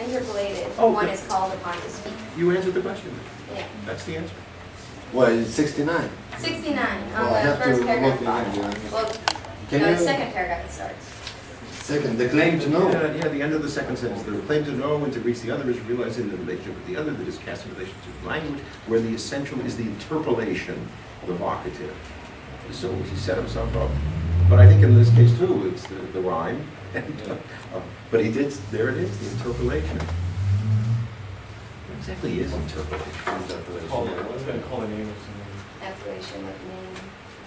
[SPEAKER 8] interpolated
[SPEAKER 2] Oh,
[SPEAKER 8] one
[SPEAKER 2] yeah.
[SPEAKER 8] is called upon to speak.
[SPEAKER 2] You answered the question.
[SPEAKER 8] Yeah.
[SPEAKER 2] That's the answer.
[SPEAKER 1] Well, it's 69.
[SPEAKER 8] 69 on
[SPEAKER 1] Well, I
[SPEAKER 8] the
[SPEAKER 1] have to
[SPEAKER 8] first
[SPEAKER 1] look
[SPEAKER 8] paragraph
[SPEAKER 1] again,
[SPEAKER 8] bottom.
[SPEAKER 1] yeah.
[SPEAKER 8] Well,
[SPEAKER 1] Can
[SPEAKER 8] no,
[SPEAKER 1] you-
[SPEAKER 8] the second paragraph it starts.
[SPEAKER 1] Second, the claim to know.
[SPEAKER 2] Yeah, the end of the second sentence. The claim to know and to reach the other is realizing the relationship with the other that is cast in relation to language, where the essential is the interpolation of the vocative. So he set himself up. But I think in this case too, it's the rhyme. But he did, there it is, the interpolation. What exactly is interpolation?
[SPEAKER 6] Call it, what's going to call a name or something?
[SPEAKER 8] Appellation of name.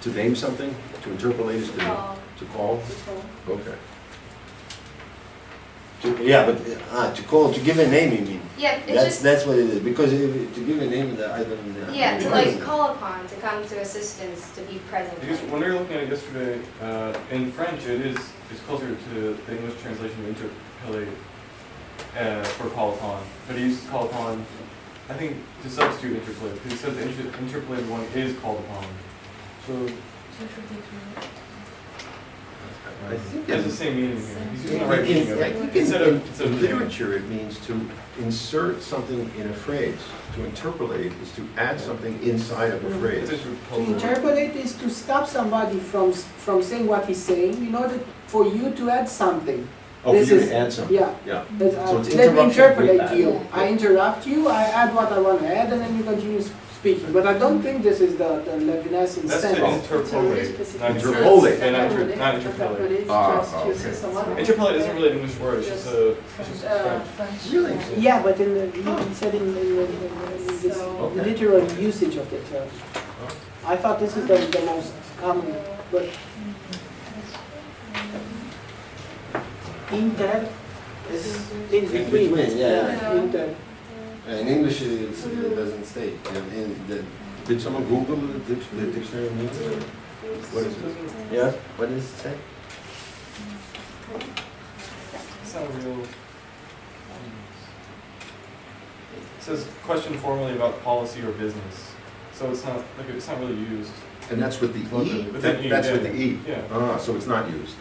[SPEAKER 2] To name something, to interpolate is to call? Okay.
[SPEAKER 1] Yeah, but to call, to give a name, you mean?
[SPEAKER 8] Yeah, it's just,
[SPEAKER 1] That's what it is. Because to give a name, I don't.
[SPEAKER 8] yeah, to like call upon, to come to assistance, to be present.
[SPEAKER 6] Because when we were looking at it yesterday, in French it's closer to the English translation of interpellate for call upon. But he used to call upon, I think, to substitute interpolate, because he said the interpolated one is called upon. So
[SPEAKER 2] I think
[SPEAKER 6] it has the same meaning here. He's using the right meaning of
[SPEAKER 2] I
[SPEAKER 6] it.
[SPEAKER 2] think
[SPEAKER 6] Instead
[SPEAKER 2] in
[SPEAKER 6] of
[SPEAKER 2] literature, it means to insert something in a phrase. To interpolate is to add something inside of a phrase.
[SPEAKER 3] To interpolate is to stop somebody from saying what he's saying in order for you to add something.
[SPEAKER 2] Oh, for
[SPEAKER 3] This
[SPEAKER 2] you
[SPEAKER 3] is-
[SPEAKER 2] to add something.
[SPEAKER 3] Yeah.
[SPEAKER 2] Yeah.
[SPEAKER 3] Let
[SPEAKER 2] So it's
[SPEAKER 3] me
[SPEAKER 2] interruption
[SPEAKER 3] interpolate
[SPEAKER 2] with
[SPEAKER 3] to you.
[SPEAKER 2] that.
[SPEAKER 3] I interrupt you, I add what I want to add, and then you continue speaking. But I don't think this is the Levinasian
[SPEAKER 6] That's
[SPEAKER 3] sense.
[SPEAKER 6] to interpolate, not
[SPEAKER 2] Interpolate.
[SPEAKER 6] Not interpolate.
[SPEAKER 2] Okay.
[SPEAKER 6] Interpolate isn't really an English word, it's just French.
[SPEAKER 2] Really?
[SPEAKER 3] Yeah, but he said in this
[SPEAKER 2] Okay.
[SPEAKER 3] literal usage of the term. I thought this is the most common, but inter is in between.
[SPEAKER 1] yeah.
[SPEAKER 3] Inter.
[SPEAKER 1] In English, it doesn't state.
[SPEAKER 2] Did someone Google the dictionary meaning? What is it?
[SPEAKER 1] Yeah. What does it say?
[SPEAKER 6] It's not real. It says question formally about policy or business. So it's not really used.
[SPEAKER 2] And that's with the E?
[SPEAKER 6] With the E,
[SPEAKER 2] That's
[SPEAKER 6] yeah.
[SPEAKER 2] with the E?
[SPEAKER 6] Yeah.
[SPEAKER 2] Ah, so it's not used.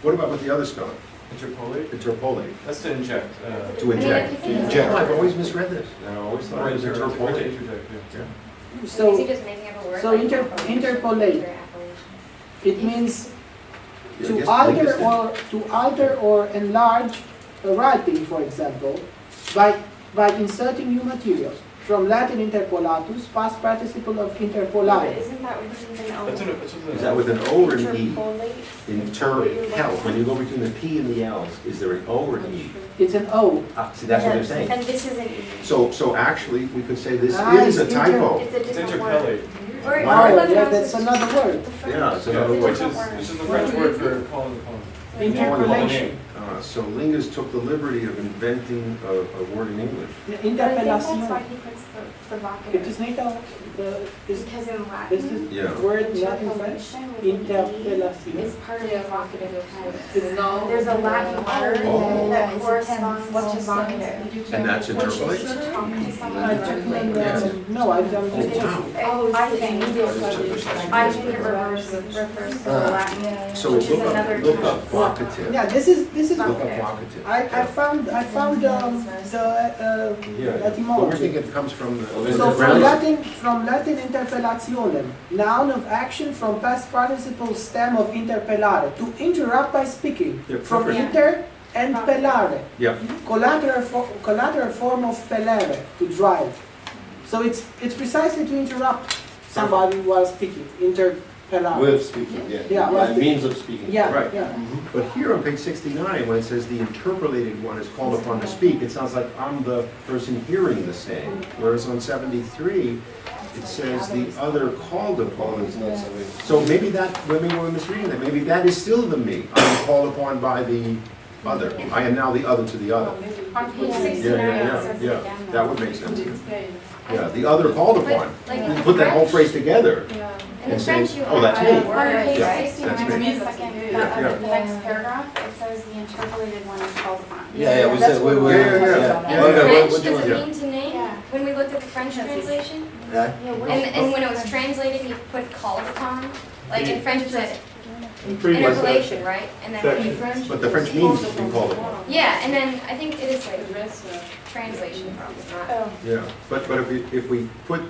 [SPEAKER 2] What about with the other spelling?
[SPEAKER 6] Interpolate?
[SPEAKER 2] Interpolate.
[SPEAKER 6] That's to inject.
[SPEAKER 2] To inject.
[SPEAKER 8] if you think
[SPEAKER 2] Inject.
[SPEAKER 8] about
[SPEAKER 2] I've always misread this. I always thought it was
[SPEAKER 6] Or to
[SPEAKER 2] interpolate.
[SPEAKER 6] interject, yeah.
[SPEAKER 2] Yeah.
[SPEAKER 8] Is
[SPEAKER 3] So
[SPEAKER 8] he just making up a word?
[SPEAKER 3] so
[SPEAKER 8] like
[SPEAKER 3] interpolate.
[SPEAKER 8] or appellation?
[SPEAKER 3] it means
[SPEAKER 2] Yeah, I
[SPEAKER 3] to
[SPEAKER 2] guess
[SPEAKER 3] alter
[SPEAKER 2] linguistic.
[SPEAKER 3] or enlarge a writing, for example, by inserting new material. From Latin interpolatus, past participle of interpolare.
[SPEAKER 4] Isn't that with an O?
[SPEAKER 6] That's
[SPEAKER 2] Is that with an O or an E?
[SPEAKER 4] Interpolate.
[SPEAKER 2] Interpel. When you go between the P and the L's, is there an O or an E?
[SPEAKER 3] It's an O.
[SPEAKER 2] Ah, see, that's what they're saying.
[SPEAKER 4] And this is an E.
[SPEAKER 2] So actually, we could say this
[SPEAKER 3] Ah,
[SPEAKER 2] is a
[SPEAKER 3] it's
[SPEAKER 2] typo.
[SPEAKER 4] It's a
[SPEAKER 6] It's
[SPEAKER 4] different word.
[SPEAKER 6] interpellate,
[SPEAKER 8] Or
[SPEAKER 2] Why?
[SPEAKER 3] Oh, yeah, that's another word.
[SPEAKER 2] Yeah, it's
[SPEAKER 6] yeah,
[SPEAKER 2] another
[SPEAKER 6] which
[SPEAKER 2] word.
[SPEAKER 6] is the French word for calling upon.
[SPEAKER 3] Interpolation.
[SPEAKER 2] So Lingus took the liberty of inventing a word in English.
[SPEAKER 4] But I think that's
[SPEAKER 3] Interpellation.
[SPEAKER 4] why he puts the
[SPEAKER 3] It
[SPEAKER 4] vocative.
[SPEAKER 3] is not is
[SPEAKER 4] Because in
[SPEAKER 3] this
[SPEAKER 4] Latin,
[SPEAKER 2] Yeah.
[SPEAKER 3] word not in French?
[SPEAKER 4] interpolation with an E
[SPEAKER 3] Interpellation.
[SPEAKER 4] is part of the vocative tense.
[SPEAKER 3] It's
[SPEAKER 4] There's a Latin word
[SPEAKER 2] Oh.
[SPEAKER 4] that
[SPEAKER 7] It's a
[SPEAKER 4] corresponds
[SPEAKER 7] tense.
[SPEAKER 4] to vocative.
[SPEAKER 2] And that's
[SPEAKER 4] Which is
[SPEAKER 2] interpolation?
[SPEAKER 4] to talk to someone
[SPEAKER 3] I
[SPEAKER 4] directly.
[SPEAKER 3] no, I'm just.
[SPEAKER 4] Oh, I think it refers to the Latin,
[SPEAKER 2] So
[SPEAKER 4] which is
[SPEAKER 2] look
[SPEAKER 4] another
[SPEAKER 2] up, look up
[SPEAKER 4] tense.
[SPEAKER 2] vocative.
[SPEAKER 3] Yeah, this is.
[SPEAKER 2] Look up vocative.
[SPEAKER 3] I found the
[SPEAKER 2] Yeah, but we're
[SPEAKER 3] etymology.
[SPEAKER 2] thinking it comes from the
[SPEAKER 3] So
[SPEAKER 2] grammar.
[SPEAKER 3] from Latin interpellationem, noun of action from past participle stem of interpellare, to interrupt by speaking.
[SPEAKER 2] Yeah,
[SPEAKER 3] From
[SPEAKER 2] perfect.
[SPEAKER 3] inter and pellare,
[SPEAKER 2] Yeah,
[SPEAKER 3] collateral form of pellere, to drive. So it's precisely to interrupt somebody while speaking, interpellare.
[SPEAKER 1] Way of speaking, yeah.
[SPEAKER 3] Yeah,
[SPEAKER 1] By
[SPEAKER 3] right.
[SPEAKER 1] means of speaking.
[SPEAKER 3] Yeah,
[SPEAKER 2] Right.
[SPEAKER 3] yeah.
[SPEAKER 2] but here on page 69, when it says the interpolated one is called upon to speak, it sounds like I'm the person hearing the saying. Whereas on 73, it says the other called upon.
[SPEAKER 1] It's not something.
[SPEAKER 2] So maybe maybe we're misreading that. Maybe that is still the me. I'm called upon by the other. I am now the other to the other.
[SPEAKER 4] On page
[SPEAKER 2] Yeah,
[SPEAKER 4] 69,
[SPEAKER 2] yeah,
[SPEAKER 4] it says it
[SPEAKER 2] yeah,
[SPEAKER 4] again.
[SPEAKER 2] that would make sense. Yeah, the other called upon.
[SPEAKER 8] Like
[SPEAKER 2] You
[SPEAKER 8] in
[SPEAKER 2] put that whole
[SPEAKER 8] French-
[SPEAKER 2] phrase together.
[SPEAKER 8] In
[SPEAKER 2] and say,
[SPEAKER 8] French, you
[SPEAKER 2] oh, that's
[SPEAKER 8] have
[SPEAKER 2] me.
[SPEAKER 8] a
[SPEAKER 4] On
[SPEAKER 8] word,
[SPEAKER 4] page
[SPEAKER 8] right?
[SPEAKER 4] 69,
[SPEAKER 2] That's me.
[SPEAKER 4] the second,
[SPEAKER 2] Yeah.
[SPEAKER 4] the next paragraph, it says the interpolated one is called upon.
[SPEAKER 1] Yeah, we
[SPEAKER 3] That's
[SPEAKER 1] said,
[SPEAKER 3] what
[SPEAKER 1] we
[SPEAKER 3] we're
[SPEAKER 2] Yeah, yeah, yeah.
[SPEAKER 8] And
[SPEAKER 1] Okay,
[SPEAKER 8] in French,
[SPEAKER 1] what do you
[SPEAKER 8] does it
[SPEAKER 2] want?
[SPEAKER 8] mean to name?
[SPEAKER 4] Yeah.
[SPEAKER 8] When we looked at the French translation?
[SPEAKER 1] Yeah.
[SPEAKER 8] And when it was translated, you put called upon? Like in French, it said
[SPEAKER 5] Pretty much that.
[SPEAKER 8] interpolation, right? And then
[SPEAKER 5] Section.
[SPEAKER 8] in French.
[SPEAKER 2] But the French means to be called upon.
[SPEAKER 8] Yeah, and then I think it is like translation probably, not.
[SPEAKER 4] Oh.
[SPEAKER 2] Yeah, but if we put,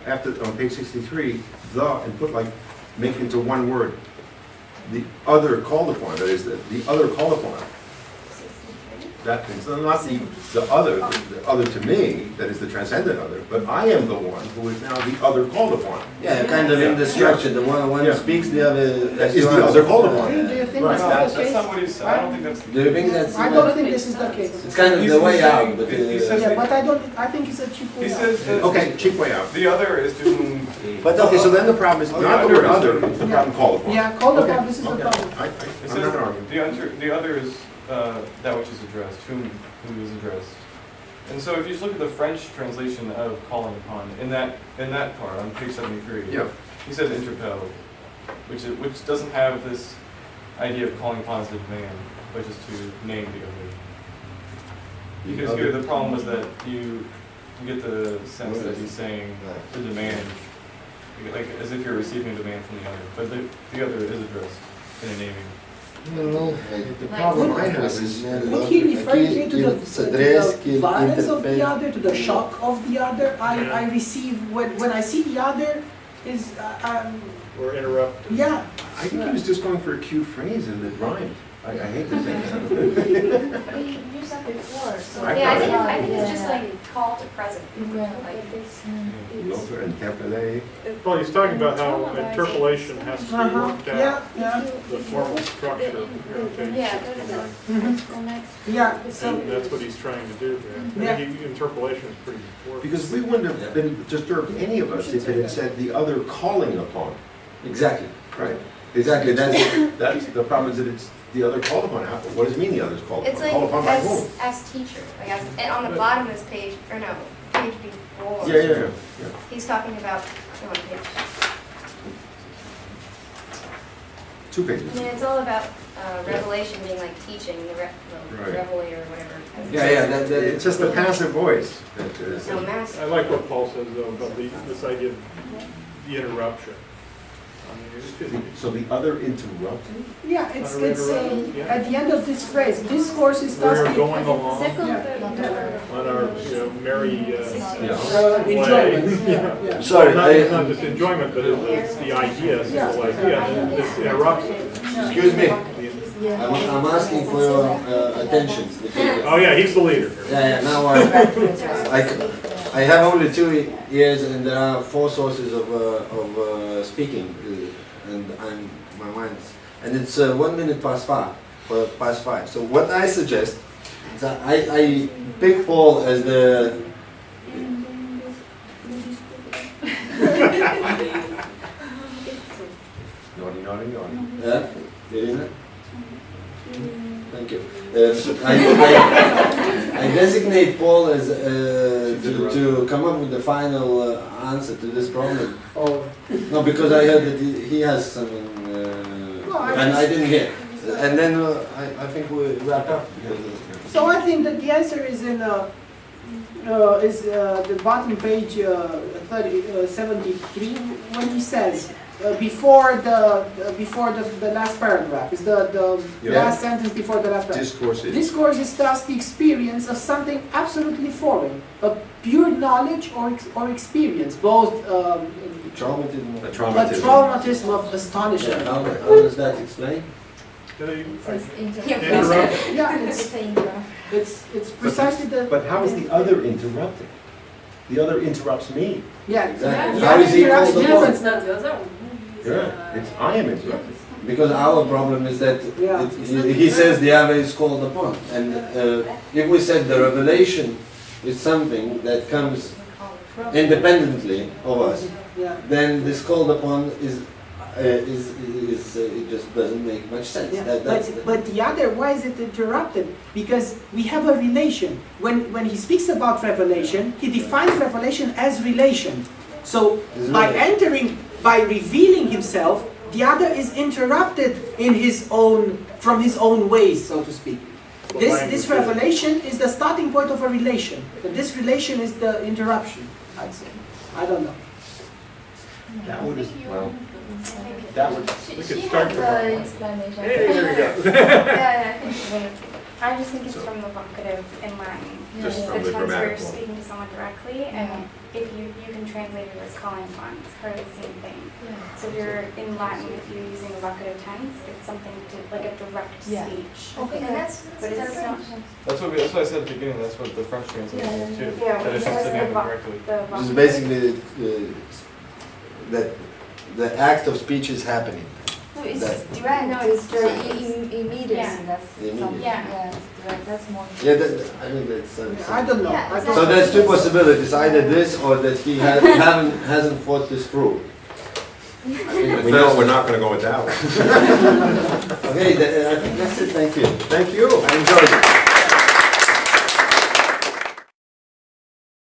[SPEAKER 2] after, on page 63, the, and put like, make into one word, the other called upon, that is, the other called upon. That means not the other to me, that is the transcendent other, but I am the one who is now the other called upon.
[SPEAKER 1] Yeah, kind of in the structure. The one
[SPEAKER 2] Yeah.
[SPEAKER 1] speaks, the other
[SPEAKER 2] Is the other called upon.
[SPEAKER 3] Do you think
[SPEAKER 2] Right.
[SPEAKER 3] this
[SPEAKER 6] No,
[SPEAKER 3] is the
[SPEAKER 6] that's
[SPEAKER 3] case?
[SPEAKER 6] not what he said. I don't think that's.
[SPEAKER 1] Do you think that's?
[SPEAKER 3] I don't think this is the case.
[SPEAKER 1] It's kind of the way out, but
[SPEAKER 6] He says
[SPEAKER 3] Yeah, but I think it's a cheap way
[SPEAKER 6] He
[SPEAKER 3] out.
[SPEAKER 6] says that
[SPEAKER 2] Okay, cheap way out.
[SPEAKER 6] the other is to whom.
[SPEAKER 2] But okay, so then the problem is not the word other, it's the problem called upon.
[SPEAKER 3] Yeah, call
[SPEAKER 2] Okay,
[SPEAKER 3] upon, this is the
[SPEAKER 2] okay.
[SPEAKER 3] problem.
[SPEAKER 6] It
[SPEAKER 2] I'm
[SPEAKER 6] says
[SPEAKER 2] not arguing.
[SPEAKER 6] the other is that which is addressed, who is addressed. And so if you just look at the French translation of calling upon, in that part on page 73,
[SPEAKER 2] Yeah.
[SPEAKER 6] he says interpel, which doesn't have this idea of calling upon as a demand, but just to name the other. Because here the problem was that you get the sense that he's saying the demand, like as if you're receiving a demand from the other, but the other is addressed in a naming.
[SPEAKER 2] The problem I have is,
[SPEAKER 3] Would he refer here to the violence of the other, to the shock of the other? I receive, when I see the other, is,
[SPEAKER 5] Or interrupt.
[SPEAKER 3] yeah.
[SPEAKER 2] I think he was just going for a cute phrase and it rhymed. I hate to say that.
[SPEAKER 7] We used that before, so.
[SPEAKER 8] Yeah, I think it's just like call to present. Like,
[SPEAKER 2] Lothar and Interpellé.
[SPEAKER 5] Well, he's talking about how interpolation has to be worked out.
[SPEAKER 3] Yeah, yeah.
[SPEAKER 5] The formal structure.
[SPEAKER 8] yeah,
[SPEAKER 3] Yeah, so,
[SPEAKER 5] And that's what he's trying to do there.
[SPEAKER 3] Yeah.
[SPEAKER 5] I think interpolation is pretty important.
[SPEAKER 2] Because we wouldn't have been disturbed, any of us, if it had said the other calling upon,
[SPEAKER 1] Exactly.
[SPEAKER 2] right?
[SPEAKER 1] Exactly.
[SPEAKER 2] That's the problem is that it's the other called upon. What does it mean the other's called
[SPEAKER 8] it's
[SPEAKER 2] upon?
[SPEAKER 8] like
[SPEAKER 2] Called upon by whom?
[SPEAKER 8] as teacher, like as, and on the bottom of this page, or no, page before.
[SPEAKER 2] Yeah.
[SPEAKER 8] He's talking about, come on, page.
[SPEAKER 2] 2 pages.
[SPEAKER 8] I mean, it's all about revelation being like teaching, the
[SPEAKER 2] Right.
[SPEAKER 8] revelator or whatever.
[SPEAKER 2] It's just the passive voice. That is,
[SPEAKER 8] No, master.
[SPEAKER 5] I like what Paul says though about this idea of the interruption. I mean,
[SPEAKER 2] so the other interrupting?
[SPEAKER 3] yeah, it's,
[SPEAKER 5] Yeah.
[SPEAKER 3] at the end of this phrase, discourse is
[SPEAKER 5] We're
[SPEAKER 3] thus
[SPEAKER 5] going along
[SPEAKER 3] Yeah.
[SPEAKER 5] on our merry
[SPEAKER 3] enjoyment.
[SPEAKER 5] Yeah.
[SPEAKER 3] Yeah.
[SPEAKER 1] Sorry,
[SPEAKER 5] Not just enjoyment, but it's the idea, simple idea, and this interrupts it.
[SPEAKER 1] excuse me. I'm asking for your attention.
[SPEAKER 5] Oh yeah, he's the leader.
[SPEAKER 1] Yeah. Now I have only 2 ears, and there are 4 sources of speaking, and my mind's, and it's 1 minute past 5. So what I suggest is that I pick Paul as the.
[SPEAKER 2] Naughty.
[SPEAKER 1] Yeah, Irina? Thank you. I designate Paul as to come up with the final answer to this problem. No, because I heard that he has something, and I didn't hear. And then I think we wrap up.
[SPEAKER 3] So I think that the answer is in the bottom page 73 when he says before the last paragraph is the last sentence before the last paragraph.
[SPEAKER 2] Discourse is.
[SPEAKER 3] Discourse is thus the experience of something absolutely foreign, a pure knowledge or experience, both
[SPEAKER 1] Traumatism.
[SPEAKER 2] A
[SPEAKER 3] but
[SPEAKER 2] traumatism.
[SPEAKER 3] traumatism of astonishment.
[SPEAKER 1] How does that explain?
[SPEAKER 5] Interrupt.
[SPEAKER 3] Yeah, it's precisely the.
[SPEAKER 2] But how is the other interrupting? The other interrupts me.
[SPEAKER 3] Yeah,
[SPEAKER 1] Exactly.
[SPEAKER 3] yeah,
[SPEAKER 1] How is he
[SPEAKER 3] interrupts
[SPEAKER 1] called
[SPEAKER 3] you.
[SPEAKER 1] upon?
[SPEAKER 2] Yeah. I am interrupting.
[SPEAKER 1] Because our problem is that he says the other is called upon, and if we said the revelation is something that comes independently of us,
[SPEAKER 3] Yeah.
[SPEAKER 1] then this called upon is it just doesn't make much sense.
[SPEAKER 3] Yeah, but the other, why is it interrupted? Because we have a relation. When he speaks about revelation, he defines revelation as relation. So by revealing himself, the other is interrupted from his own ways, so to speak. This revelation is the starting point of a relation. But this relation is the interruption, I'd say. I don't know.
[SPEAKER 2] That would, well, that would.
[SPEAKER 8] She
[SPEAKER 5] could
[SPEAKER 8] has
[SPEAKER 5] start
[SPEAKER 8] the
[SPEAKER 5] from-
[SPEAKER 8] explanation.
[SPEAKER 5] Hey, there you go.
[SPEAKER 8] Yeah, I think
[SPEAKER 9] I just think it's
[SPEAKER 2] So-
[SPEAKER 9] from the vocative in Latin.
[SPEAKER 2] Just
[SPEAKER 9] It's
[SPEAKER 2] from the
[SPEAKER 9] tense where you're
[SPEAKER 2] grammatical.
[SPEAKER 9] speaking to someone directly, and if you can translate it as calling upon, it's part of the same thing. So if you're in Latin, if you're using a vocative tense, it's something to, like a direct
[SPEAKER 7] Yeah.
[SPEAKER 9] speech.
[SPEAKER 8] Okay, and that's
[SPEAKER 9] But it's not,
[SPEAKER 6] That's what I said at the beginning, that's what the French translation is too.
[SPEAKER 9] yeah,
[SPEAKER 6] That
[SPEAKER 9] when it
[SPEAKER 6] it's
[SPEAKER 9] says
[SPEAKER 6] sitting
[SPEAKER 9] the
[SPEAKER 6] up correctly.
[SPEAKER 1] Which is
[SPEAKER 9] vocative.
[SPEAKER 1] basically that the act of speech is happening.
[SPEAKER 7] No, it's
[SPEAKER 1] That-
[SPEAKER 7] direct,
[SPEAKER 9] No,
[SPEAKER 7] it's
[SPEAKER 9] it's
[SPEAKER 7] the
[SPEAKER 9] direct.
[SPEAKER 7] immediacy,
[SPEAKER 9] Yeah.
[SPEAKER 7] that's
[SPEAKER 1] Immediate.
[SPEAKER 7] something,
[SPEAKER 9] Yeah.
[SPEAKER 7] yeah, direct, that's more.
[SPEAKER 1] Yeah, I mean that's.
[SPEAKER 3] I don't know.
[SPEAKER 8] Yeah,
[SPEAKER 3] I don't
[SPEAKER 1] So
[SPEAKER 3] know.
[SPEAKER 1] there's two possibilities: either this or that he hasn't thought this through. I mean,
[SPEAKER 2] We know we're not gonna go with that one.
[SPEAKER 1] Okay, I think that's it. Thank you.
[SPEAKER 2] Thank you.
[SPEAKER 1] I enjoyed it.